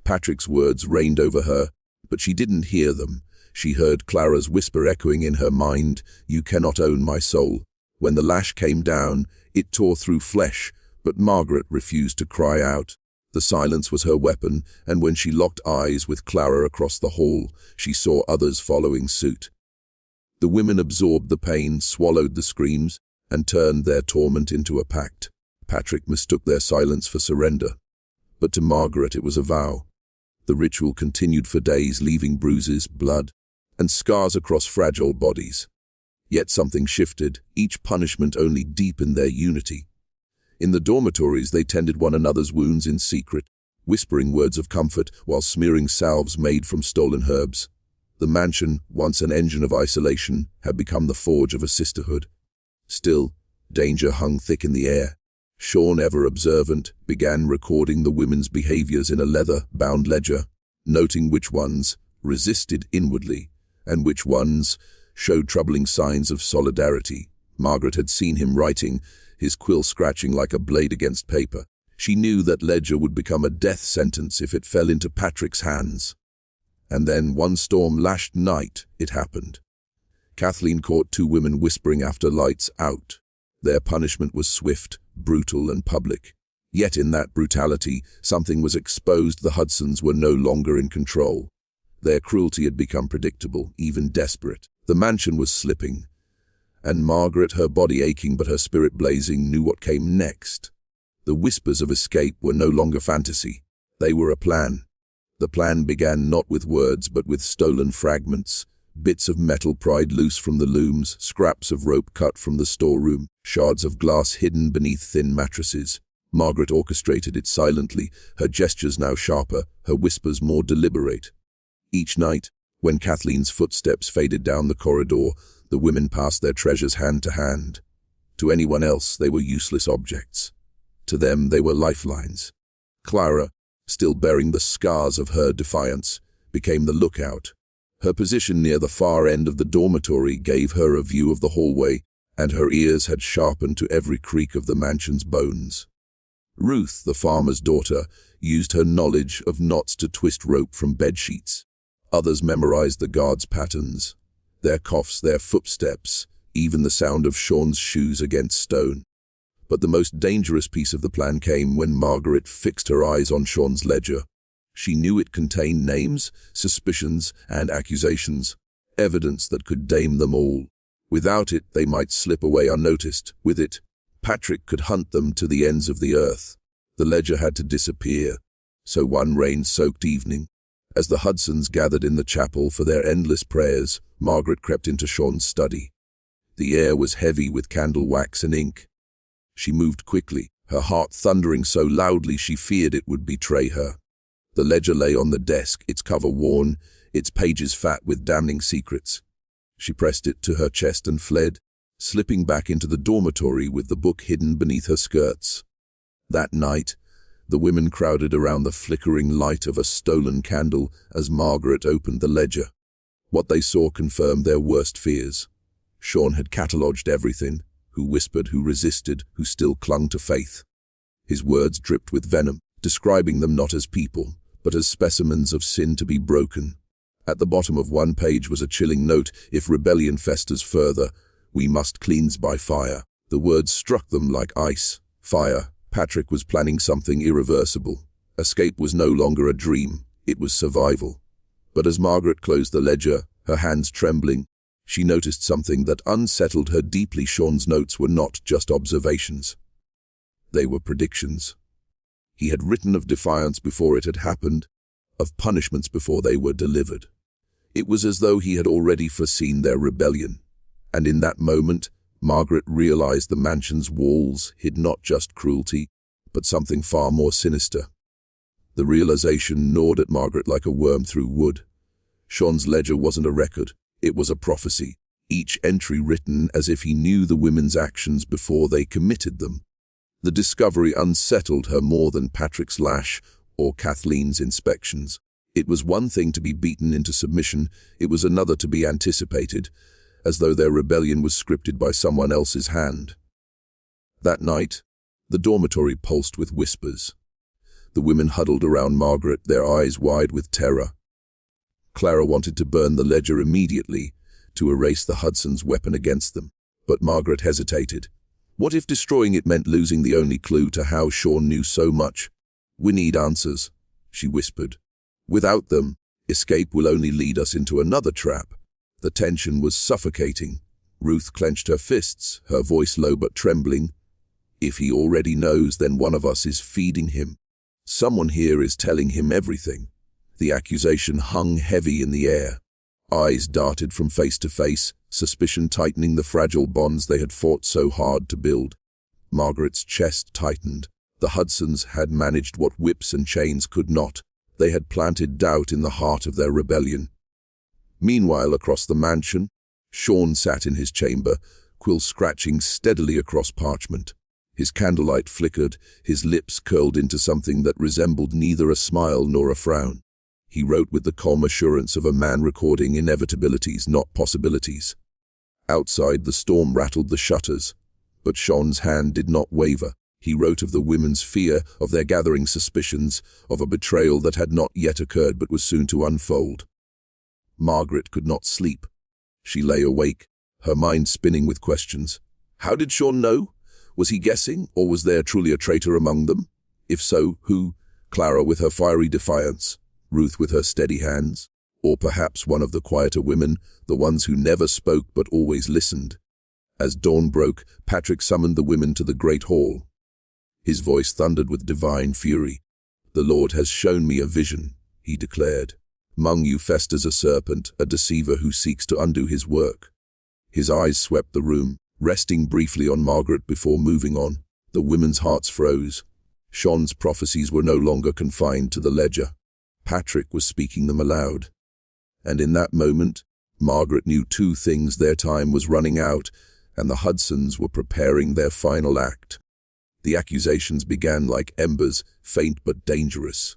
Patrick's words rained over her, but she didn't hear them. She heard Clara's whisper echoing in her mind, "You cannot own my soul." When the lash came down, it tore through flesh, but Margaret refused to cry out. The silence was her weapon, and when she locked eyes with Clara across the hall, she saw others following suit. The women absorbed the pain, swallowed the screams, and turned their torment into a pact. Patrick mistook their silence for surrender. But to Margaret it was a vow. The ritual continued for days, leaving bruises, blood, and scars across fragile bodies. Yet something shifted. Each punishment only deepened their unity. In the dormitories, they tended one another's wounds in secret, whispering words of comfort while smearing salves made from stolen herbs. The mansion, once an engine of isolation, had become the forge of a sisterhood. Still, danger hung thick in the air. Sean, ever observant, began recording the women's behaviors in a leather-bound ledger, noting which ones resisted inwardly and which ones showed troubling signs of solidarity. Margaret had seen him writing, his quill scratching like a blade against paper. She knew that ledger would become a death sentence if it fell into Patrick's hands. And then, one storm-lashed night, it happened. Kathleen caught two women whispering after lights out. Their punishment was swift, brutal, and public. Yet in that brutality, something was exposed. The Hudsons were no longer in control. Their cruelty had become predictable, even desperate. The mansion was slipping, and Margaret, her body aching but her spirit blazing, knew what came next. The whispers of escape were no longer fantasy. They were a plan. The plan began not with words, but with stolen fragments. Bits of metal pried loose from the looms, scraps of rope cut from the storeroom, shards of glass hidden beneath thin mattresses. Margaret orchestrated it silently, her gestures now sharper, her whispers more deliberate. Each night, when Kathleen's footsteps faded down the corridor, the women passed their treasures hand to hand. To anyone else, they were useless objects. To them, they were lifelines. Clara, still bearing the scars of her defiance, became the lookout. Her position near the far end of the dormitory gave her a view of the hallway, and her ears had sharpened to every creak of the mansion's bones. Ruth, the farmer's daughter, used her knowledge of knots to twist rope from bedsheets. Others memorized the guards' patterns, their coughs, their footsteps, even the sound of Sean's shoes against stone. But the most dangerous piece of the plan came when Margaret fixed her eyes on Sean's ledger. She knew it contained names, suspicions, and accusations, evidence that could damn them all. Without it, they might slip away unnoticed. With it, Patrick could hunt them to the ends of the earth. The ledger had to disappear. So one rain-soaked evening, as the Hudsons gathered in the chapel for their endless prayers, Margaret crept into Sean's study. The air was heavy with candle wax and ink. She moved quickly, her heart thundering so loudly she feared it would betray her. The ledger lay on the desk, its cover worn, its pages fat with damning secrets. She pressed it to her chest and fled, slipping back into the dormitory with the book hidden beneath her skirts. That night, the women crowded around the flickering light of a stolen candle as Margaret opened the ledger. What they saw confirmed their worst fears. Sean had catalogued everything, who whispered, who resisted, who still clung to faith. His words dripped with venom, describing them not as people, but as specimens of sin to be broken. At the bottom of one page was a chilling note: if rebellion festers further, we must cleanse by fire. The words struck them like ice. Fire. Patrick was planning something irreversible. Escape was no longer a dream, it was survival. But as Margaret closed the ledger, her hands trembling, she noticed something that unsettled her deeply. Sean's notes were not just observations. They were predictions. He had written of defiance before it had happened, of punishments before they were delivered. It was as though he had already foreseen their rebellion. And in that moment, Margaret realized the mansion's walls hid not just cruelty, but something far more sinister. The realization gnawed at Margaret like a worm through wood. Sean's ledger wasn't a record, it was a prophecy, each entry written as if he knew the women's actions before they committed them. The discovery unsettled her more than Patrick's lash or Kathleen's inspections. It was one thing to be beaten into submission, it was another to be anticipated, as though their rebellion was scripted by someone else's hand. That night, the dormitory pulsed with whispers. The women huddled around Margaret, their eyes wide with terror. Clara wanted to burn the ledger immediately, to erase the Hudsons' weapon against them, but Margaret hesitated. What if destroying it meant losing the only clue to how Sean knew so much? We need answers, she whispered. Without them, escape will only lead us into another trap. The tension was suffocating. Ruth clenched her fists, her voice low but trembling. If he already knows, then one of us is feeding him. Someone here is telling him everything. The accusation hung heavy in the air. Eyes darted from face to face, suspicion tightening the fragile bonds they had fought so hard to build. Margaret's chest tightened. The Hudsons had managed what whips and chains could not. They had planted doubt in the heart of their rebellion. Meanwhile, across the mansion, Sean sat in his chamber, quill scratching steadily across parchment. His candlelight flickered, his lips curled into something that resembled neither a smile nor a frown. He wrote with the calm assurance of a man recording inevitabilities, not possibilities. Outside, the storm rattled the shutters, but Sean's hand did not waver. He wrote of the women's fear, of their gathering suspicions, of a betrayal that had not yet occurred but was soon to unfold. Margaret could not sleep. She lay awake, her mind spinning with questions. How did Sean know? Was he guessing, or was there truly a traitor among them? If so, who? Clara with her fiery defiance, Ruth with her steady hands, or perhaps one of the quieter women, the ones who never spoke but always listened. As dawn broke, Patrick summoned the women to the great hall. His voice thundered with divine fury. "The Lord has shown me a vision," he declared. "Among you festers a serpent, a deceiver who seeks to undo his work." His eyes swept the room, resting briefly on Margaret before moving on. The women's hearts froze. Sean's prophecies were no longer confined to the ledger. Patrick was speaking them aloud. And in that moment, Margaret knew two things: their time was running out, and the Hudsons were preparing their final act. The accusations began like embers, faint but dangerous.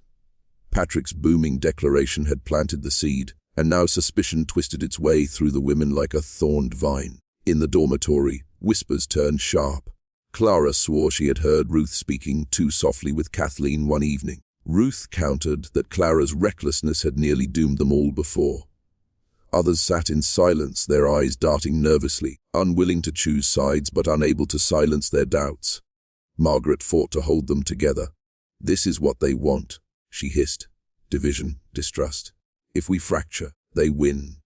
Patrick's booming declaration had planted the seed, and now suspicion twisted its way through the women like a thorned vine. In the dormitory, whispers turned sharp. Clara swore she had heard Ruth speaking too softly with Kathleen one evening. Ruth countered that Clara's recklessness had nearly doomed them all before. Others sat in silence, their eyes darting nervously, unwilling to choose sides but unable to silence their doubts. Margaret fought to hold them together. "This is what they want," she hissed. "Division, distrust. If we fracture, they win."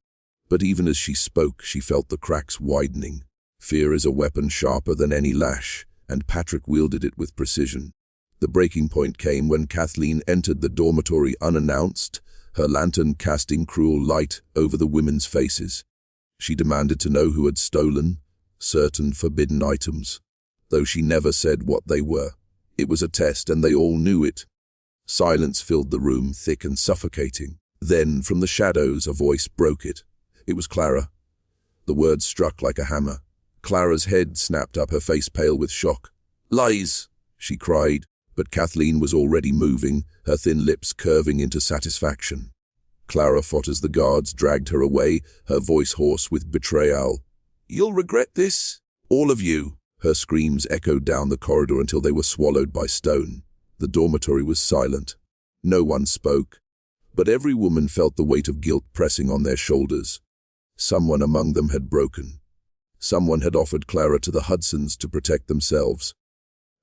But even as she spoke, she felt the cracks widening. Fear is a weapon sharper than any lash, and Patrick wielded it with precision. The breaking point came when Kathleen entered the dormitory unannounced, her lantern casting cruel light over the women's faces. She demanded to know who had stolen certain forbidden items, though she never said what they were. It was a test, and they all knew it. Silence filled the room, thick and suffocating. Then, from the shadows, a voice broke it. It was Clara. The words struck like a hammer. Clara's head snapped up, her face pale with shock. "Lies!" she cried, but Kathleen was already moving, her thin lips curving into satisfaction. Clara fought as the guards dragged her away, her voice hoarse with betrayal. "You'll regret this, all of you." Her screams echoed down the corridor until they were swallowed by stone. The dormitory was silent. No one spoke, but every woman felt the weight of guilt pressing on their shoulders. Someone among them had broken. Someone had offered Clara to the Hudsons to protect themselves.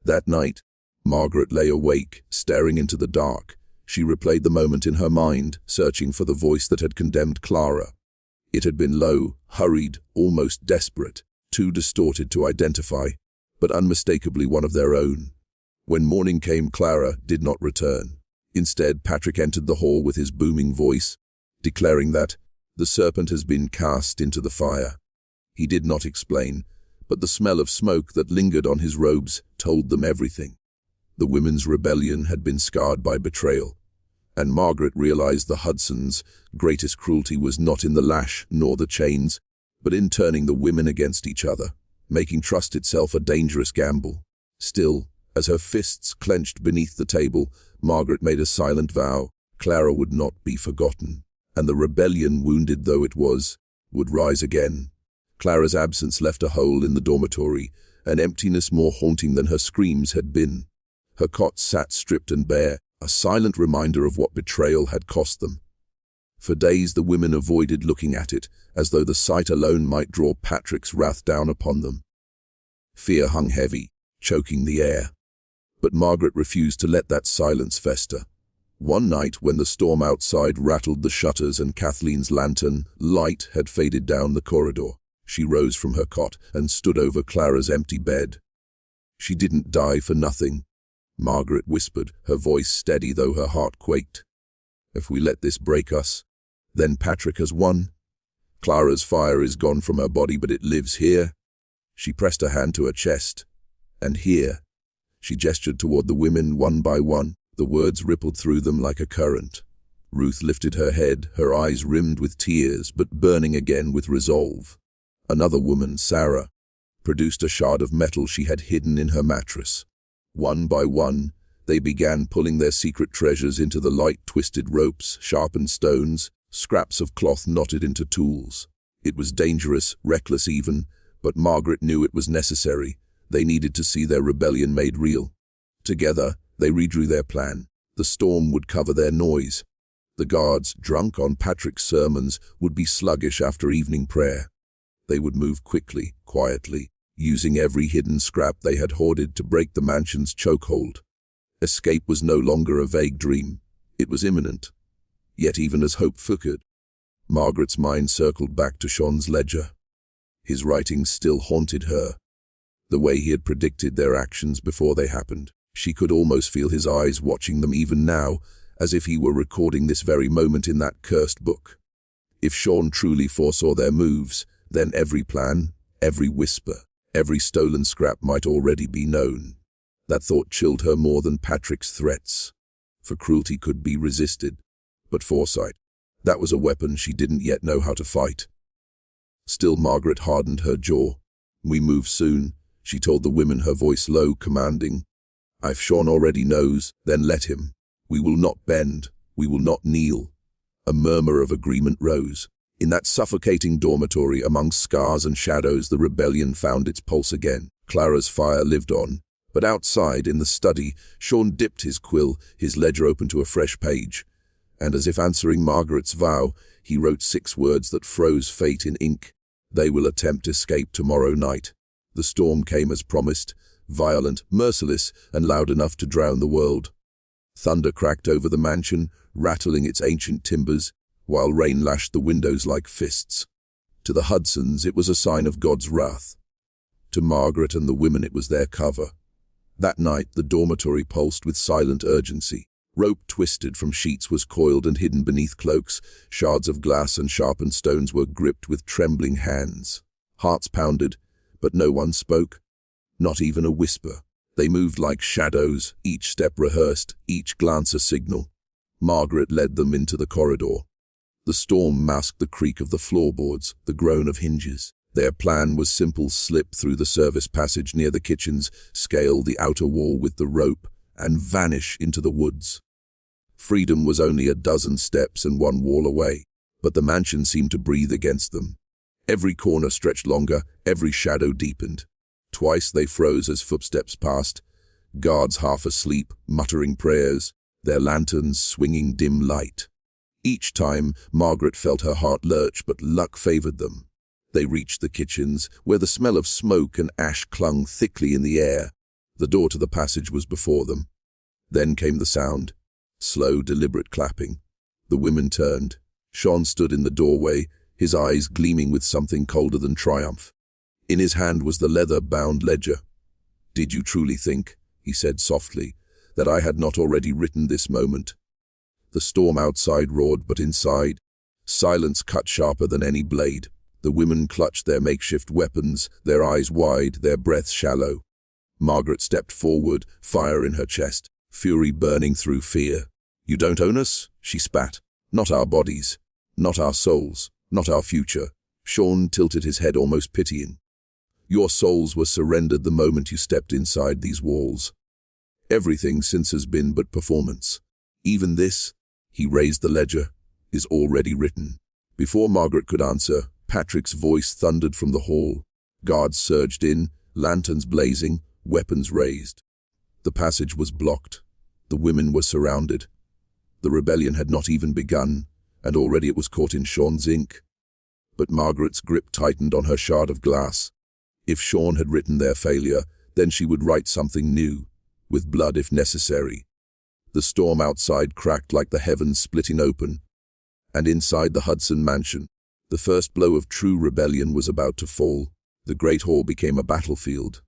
That night, Margaret lay awake, staring into the dark. She replayed the moment in her mind, searching for the voice that had condemned Clara. It had been low, hurried, almost desperate, too distorted to identify, but unmistakably one of their own. When morning came, Clara did not return. Instead, Patrick entered the hall with his booming voice, declaring that the serpent has been cast into the fire. He did not explain, but the smell of smoke that lingered on his robes told them everything. The women's rebellion had been scarred by betrayal, and Margaret realized the Hudsons' greatest cruelty was not in the lash nor the chains, but in turning the women against each other, making trust itself a dangerous gamble. Still, as her fists clenched beneath the table, Margaret made a silent vow: Clara would not be forgotten, and the rebellion, wounded though it was, would rise again. Clara's absence left a hole in the dormitory, an emptiness more haunting than her screams had been. Her cot sat stripped and bare, a silent reminder of what betrayal had cost them. For days the women avoided looking at it, as though the sight alone might draw Patrick's wrath down upon them. Fear hung heavy, choking the air. But Margaret refused to let that silence fester. One night, when the storm outside rattled the shutters and Kathleen's lantern light had faded down the corridor, she rose from her cot and stood over Clara's empty bed. "She didn't die for nothing," Margaret whispered, her voice steady though her heart quaked. "If we let this break us, then Patrick has won. Clara's fire is gone from her body, but it lives here." She pressed a hand to her chest. "And here." She gestured toward the women one by one. The words rippled through them like a current. Ruth lifted her head, her eyes rimmed with tears, but burning again with resolve. Another woman, Sarah, produced a shard of metal she had hidden in her mattress. One by one, they began pulling their secret treasures into the light, twisted ropes, sharpened stones, scraps of cloth knotted into tools. It was dangerous, reckless even, but Margaret knew it was necessary. They needed to see their rebellion made real. Together, they redrew their plan. The storm would cover their noise. The guards, drunk on Patrick's sermons, would be sluggish after evening prayer. They would move quickly, quietly, using every hidden scrap they had hoarded to break the mansion's chokehold. Escape was no longer a vague dream. It was imminent. Yet even as hope flickered, Margaret's mind circled back to Sean's ledger. His writings still haunted her. The way he had predicted their actions before they happened. She could almost feel his eyes watching them even now, as if he were recording this very moment in that cursed book. If Sean truly foresaw their moves, then every plan, every whisper, every stolen scrap might already be known. That thought chilled her more than Patrick's threats. For cruelty could be resisted, but foresight, that was a weapon she didn't yet know how to fight. Still, Margaret hardened her jaw. "We move soon," she told the women, her voice low, commanding. "If Sean already knows, then let him. We will not bend, we will not kneel." A murmur of agreement rose. In that suffocating dormitory, among scars and shadows, the rebellion found its pulse again. Clara's fire lived on. But outside, in the study, Sean dipped his quill, his ledger open to a fresh page. And as if answering Margaret's vow, he wrote 6 words that froze fate in ink. "They will attempt escape tomorrow night." The storm came as promised, violent, merciless, and loud enough to drown the world. Thunder cracked over the mansion, rattling its ancient timbers, while rain lashed the windows like fists. To the Hudsons, it was a sign of God's wrath. To Margaret and the women, it was their cover. That night, the dormitory pulsed with silent urgency. Rope twisted from sheets was coiled and hidden beneath cloaks. Shards of glass and sharpened stones were gripped with trembling hands. Hearts pounded, but no one spoke. Not even a whisper. They moved like shadows, each step rehearsed, each glance a signal. Margaret led them into the corridor. The storm masked the creak of the floorboards, the groan of hinges. Their plan was simple: slip through the service passage near the kitchens, scale the outer wall with the rope, and vanish into the woods. Freedom was only a dozen steps and one wall away, but the mansion seemed to breathe against them. Every corner stretched longer, every shadow deepened. Twice they froze as footsteps passed, guards half asleep, muttering prayers, their lanterns swinging dim light. Each time, Margaret felt her heart lurch, but luck favored them. They reached the kitchens, where the smell of smoke and ash clung thickly in the air. The door to the passage was before them. Then came the sound. Slow, deliberate clapping. The women turned. Sean stood in the doorway, his eyes gleaming with something colder than triumph. In his hand was the leather-bound ledger. "Did you truly think," he said softly, "that I had not already written this moment?" The storm outside roared, but inside, silence cut sharper than any blade. The women clutched their makeshift weapons, their eyes wide, their breaths shallow. Margaret stepped forward, fire in her chest, fury burning through fear. "You don't own us?" she spat. "Not our bodies, not our souls, not our future." Sean tilted his head, almost pitying. "Your souls were surrendered the moment you stepped inside these walls. Everything since has been but performance. Even this," he raised the ledger, "is already written." Before Margaret could answer, Patrick's voice thundered from the hall. Guards surged in, lanterns blazing, weapons raised. The passage was blocked. The women were surrounded. The rebellion had not even begun, and already it was caught in Sean's ink. But Margaret's grip tightened on her shard of glass. If Sean had written their failure, then she would write something new, with blood if necessary. The storm outside cracked like the heavens splitting open, and inside the Hudson mansion, the first blow of true rebellion was about to fall. The great hall became a battlefield.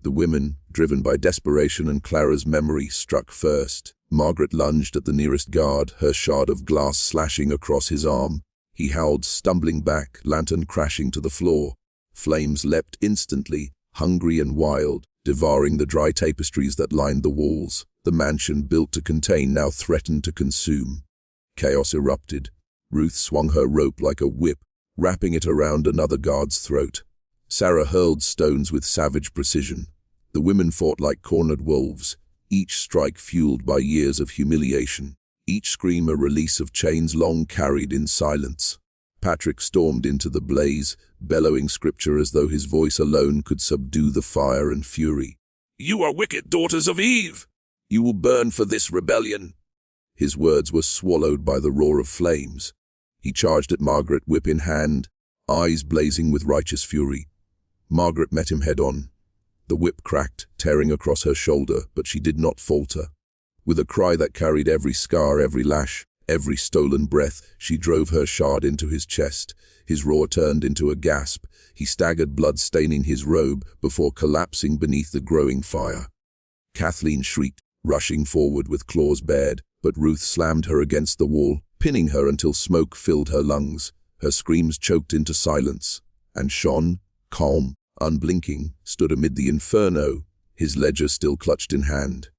The women, driven by desperation and Clara's memory, struck first. Margaret lunged at the nearest guard, her shard of glass slashing across his arm. He howled, stumbling back, lantern crashing to the floor. Flames leapt instantly, hungry and wild, devouring the dry tapestries that lined the walls. The mansion, built to contain, now threatened to consume. Chaos erupted. Ruth swung her rope like a whip, wrapping it around another guard's throat. Sarah hurled stones with savage precision. The women fought like cornered wolves, each strike fueled by years of humiliation, each scream a release of chains long carried in silence. Patrick stormed into the blaze, bellowing scripture as though his voice alone could subdue the fire and fury. "You are wicked daughters of Eve! You will burn for this rebellion!" His words were swallowed by the roar of flames. He charged at Margaret, whip in hand, eyes blazing with righteous fury. Margaret met him head-on. The whip cracked, tearing across her shoulder, but she did not falter. With a cry that carried every scar, every lash, every stolen breath, she drove her shard into his chest. His roar turned into a gasp. He staggered, blood staining his robe, before collapsing beneath the growing fire. Kathleen shrieked, rushing forward with claws bared, but Ruth slammed her against the wall, pinning her until smoke filled her lungs. Her screams choked into silence, and Sean, calm, unblinking, stood amid the inferno, his ledger still clutched in hand.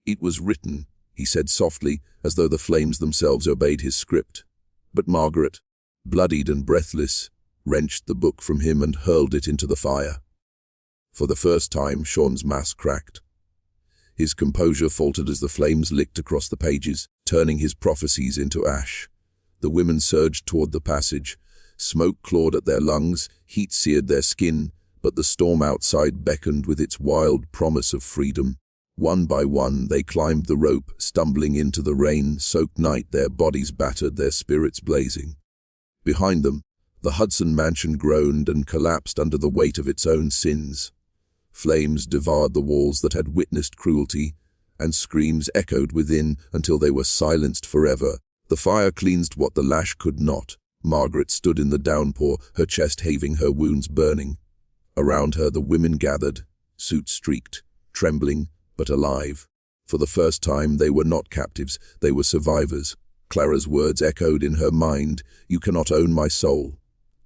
"It was written," he said softly, as though the flames themselves obeyed his script. But Margaret, bloodied and breathless, wrenched the book from him and hurled it into the fire. For the first time, Sean's mask cracked. His composure faltered as the flames licked across the pages, turning his prophecies into ash. The women surged toward the passage. Smoke clawed at their lungs, heat seared their skin, but the storm outside beckoned with its wild promise of freedom. One by one, they climbed the rope, stumbling into the rain-soaked night, their bodies battered, their spirits blazing. Behind them, the Hudson mansion groaned and collapsed under the weight of its own sins. Flames devoured the walls that had witnessed cruelty, and screams echoed within until they were silenced forever. The fire cleansed what the lash could not. Margaret stood in the downpour, her chest heaving, her wounds burning. Around her, the women gathered, suits streaked, trembling, but alive. For the first time, they were not captives, they were survivors. Clara's words echoed in her mind, "You cannot own my soul."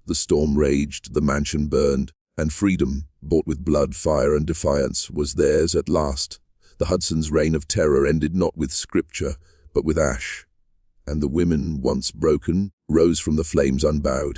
The storm raged, the mansion burned, and freedom, bought with blood, fire, and defiance, was theirs at last. The Hudson's reign of terror ended not with scripture, but with ash. And the women, once broken, rose from the flames unbowed.